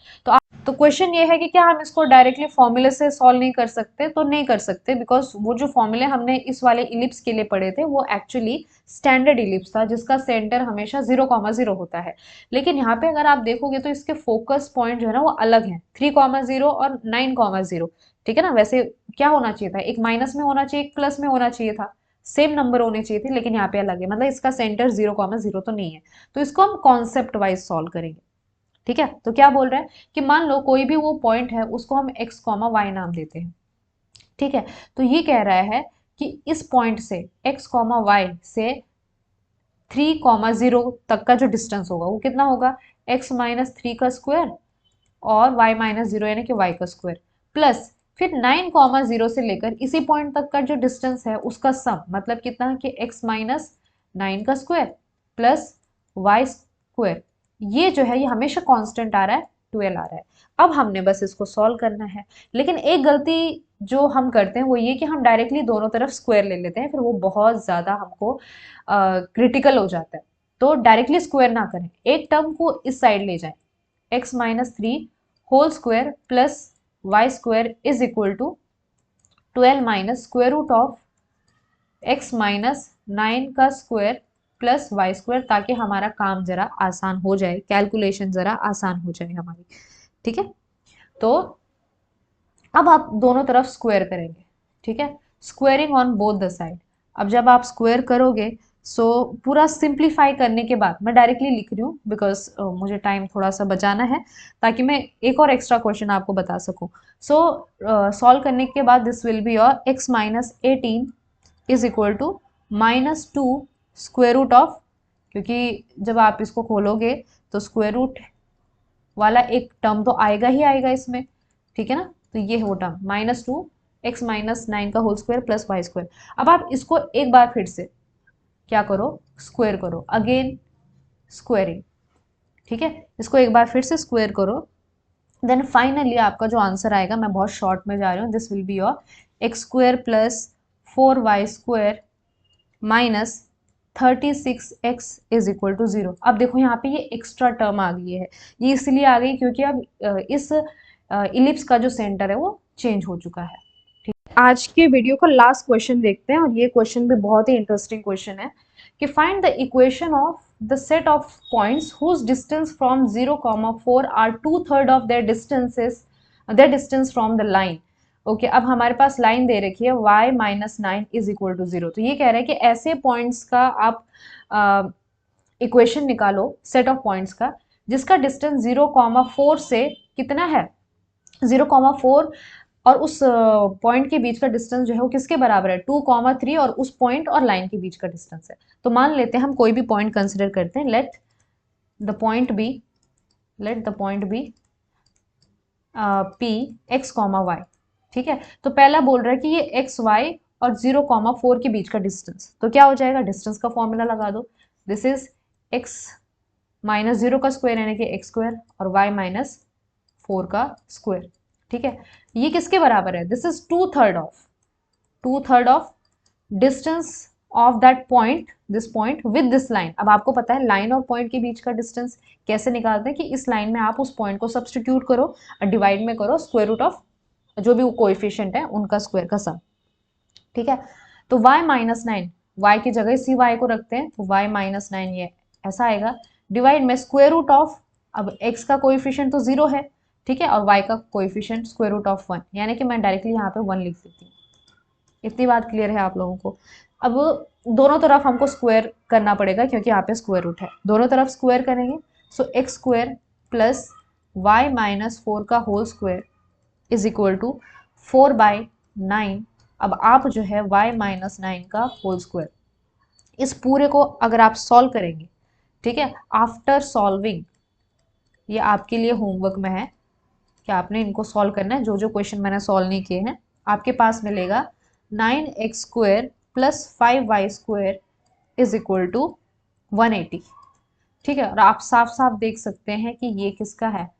तो क्वेश्चन ये है कि क्या हम इसको डायरेक्टली फॉर्मूले से सॉल्व नहीं कर सकते, तो नहीं कर सकते, बिकॉज वो जो फॉर्मूले हमने इस वाले इलिप्स के लिए पढ़े थे वो एक्चुअली स्टैंडर्ड इलिप्स था जिसका सेंटर हमेशा 0,0 होता है। लेकिन यहाँ पे अगर आप देखोगे तो इसके फोकस पॉइंट जो है ना वो अलग है, 3,0 और 9,0, ठीक है ना। वैसे क्या होना चाहिए था, एक माइनस में होना चाहिए, एक प्लस में होना चाहिए था, सेम नंबर होने चाहिए थे, लेकिन यहाँ पे अलग है, मतलब इसका सेंटर 0,0 तो नहीं है। तो इसको हम कॉन्सेप्ट वाइज सॉल्व करेंगे, ठीक है। तो क्या बोल रहा है कि मान लो कोई भी वो पॉइंट है उसको हम x, y नाम देते हैं, ठीक है। तो ये कह रहा है कि इस पॉइंट से x, y से 3,0 तक का जो डिस्टेंस होगा वो कितना होगा, x-3 का स्क्वायर और y-0 यानी कि y का स्क्वायर प्लस फिर 9,0 से लेकर इसी पॉइंट तक का जो डिस्टेंस है उसका सम, मतलब कितना कि x-9 का स्क्वायर प्लस y स्क्वायर, ये जो है ये हमेशा कांस्टेंट आ रहा है, 12 आ रहा है। अब हमने बस इसको सॉल्व करना है, लेकिन एक गलती जो हम करते हैं वो ये कि हम डायरेक्टली दोनों तरफ स्क्वायर ले लेते हैं, फिर वो बहुत ज़्यादा हमको क्रिटिकल हो जाता है। तो डायरेक्टली स्क्वायर ना करें, एक टर्म को इस साइड ले जाएं, x-3 whole square plus y square is equal to 12 minus square root of x-9 का स्क्वायर प्लस y स्क्वायर, ताकि हमारा काम जरा आसान हो जाए, कैलकुलेशन जरा आसान हो जाए हमारी, ठीक है। तो अब आप दोनों तरफ स्क्वायर करेंगे, ठीक है, squaring on both the side. अब जब आप स्क्वायर करोगे सो पूरा सिंप्लीफाई करने के बाद, मैं डायरेक्टली लिख रही हूँ बिकॉज मुझे टाइम थोड़ा सा बचाना है ताकि मैं एक और एक्स्ट्रा क्वेश्चन आपको बता सकूं। सो सॉल्व करने के बाद this will be your x-18 is equal to -2 square root of, क्योंकि जब आप इसको खोलोगे तो स्क्वायर रूट वाला एक टर्म तो आएगा ही आएगा इसमें, ठीक है ना। तो ये हो टर्म -2 x-9 का whole square plus y square. अब आप इसको एक बार फिर से क्या करो, स्क्वायर करो, अगेन स्क्वायरिंग, ठीक है, इसको एक बार फिर से स्क्वायर करो, देन फाइनली आपका जो आंसर आएगा, मैं बहुत शॉर्ट में जा रही हूँ, this will be your x square plus 4y² minus 36x is equal to 0। अब देखो यहाँ पे ये एक्स्ट्रा टर्म आ गई है, ये इसलिए आ गई क्योंकि अब इस इलिप्स का जो सेंटर है वो चेंज हो चुका है। ठीक, आज के वीडियो का लास्ट क्वेश्चन देखते हैं, और ये क्वेश्चन भी बहुत ही इंटरेस्टिंग क्वेश्चन है कि find the equation of the set of points whose distance from 0,4 are 2/3 of their distance from the line. Okay, अब हमारे पास लाइन दे रखी है y minus 9 is equal to 0। तो ये कह रहा है कि ऐसे पॉइंट्स का आप इक्वेशन निकालो सेट ऑफ पॉइंट्स का जिसका डिस्टेंस 0,4 से कितना है, 0,4 और उस पॉइंट के बीच का डिस्टेंस जो है वो किसके बराबर है, 2,3 और उस पॉइंट और लाइन के बीच का डिस्टेंस है। तो मान लेते हैं हम कोई भी पॉइंट कंसिडर करते हैं, let the point be P x, y। ठीक है, तो पहला बोल रहा है कि ये x y और 0,4 के बीच का डिस्टेंस, तो क्या हो जाएगा, डिस्टेंस का फॉर्मूला लगा दो, दिस इज x माइनस 0 का स्क्वायर यानी कि x² और y माइनस 4 का स्क्वायर। ठीक है, ये किसके बराबर है, this is 2/3 of distance of that point, this point with this line. अब आपको पता है लाइन और पॉइंट के बीच का डिस्टेंस कैसे निकालते हैं कि इस लाइन में आप उस पॉइंट को सब्सटीट्यूट करो और डिवाइड में करो स्क्वायर रूट ऑफ जो भी कोएफिशिएंट है उनका स्क्वायर का सम। ठीक है, तो y माइनस 9, y की जगह इसी y को रखते हैं, तो y माइनस 9 ये ऐसा आएगा, डिवाइड में स्क्वायर रूट ऑफ, अब x का कोएफिशिएंट तो 0 है, ठीक है, और y का कोएफिशिएंट स्क्वायर रूट ऑफ 1, यानी कि मैं डायरेक्टली यहाँ पे 1 लिख देती हूँ। इतनी बात क्लियर है आप लोगों को। अब दोनों तरफ हमको स्क्वायर करना पड़ेगा क्योंकि यहाँ पे स्क्वायर रूट है, दोनों तरफ स्क्वायर करेंगे, सो x² प्लस y माइनस 4 का whole square is equal to 4/9। अब आप जो है y माइनस 9 का होल स्क्वायर, इस पूरे को अगर आप सॉल्व करेंगे, ठीक है, आफ्टर सॉल्विंग, ये आपके लिए होमवर्क में है कि आपने इनको सॉल्व करना है, जो जो क्वेश्चन मैंने सॉल्व नहीं किए हैं, आपके पास मिलेगा 9x² plus 5y² is equal to 180। ठीक है, और आप साफ साफ देख सकते हैं कि ये किसका है,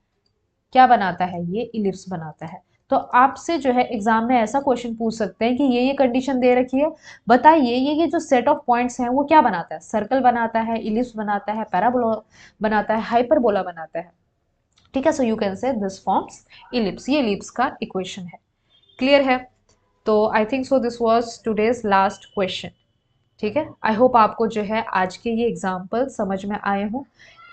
क्या बनाता है, ये इलिप्स बनाता है। तो आपसे जो है एग्जाम में ऐसा क्वेश्चन पूछ सकते हैं कि ये कंडीशन दे रखी है, बताइए ये जो सेट ऑफ पॉइंट्स हैं वो क्या बनाता है, सर्कल बनाता है, इलिप्स बनाता है, पैराबोला बनाता है, हाइपरबोला बनाता है। ठीक है, सो you can say this forms ellipse, ये इलिप्स का इक्वेशन है। क्लियर है, तो I think so this was today's last question. ठीक है, आई होप आपको जो है आज के ये एग्जाम्पल समझ में आए हों।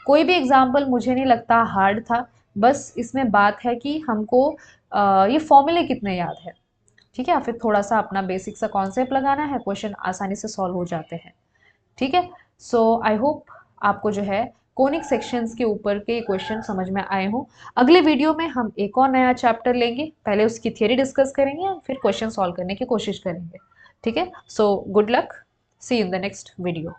कोई भी एग्जाम्पल मुझे नहीं लगता हार्ड था, बस इसमें बात है कि हमको ये फॉर्मूले कितने याद है। ठीक है, फिर थोड़ा सा अपना बेसिक सा कॉन्सेप्ट लगाना है, क्वेश्चन आसानी से सॉल्व हो जाते हैं। ठीक है, सो आई होप आपको जो है कोनिक सेक्शंस के ऊपर के क्वेश्चन समझ में आए हों। अगले वीडियो में हम एक और नया चैप्टर लेंगे, पहले उसकी थियरी डिस्कस करेंगे, फिर क्वेश्चन सॉल्व करने की कोशिश करेंगे। ठीक है, so good luck, see you in the next video.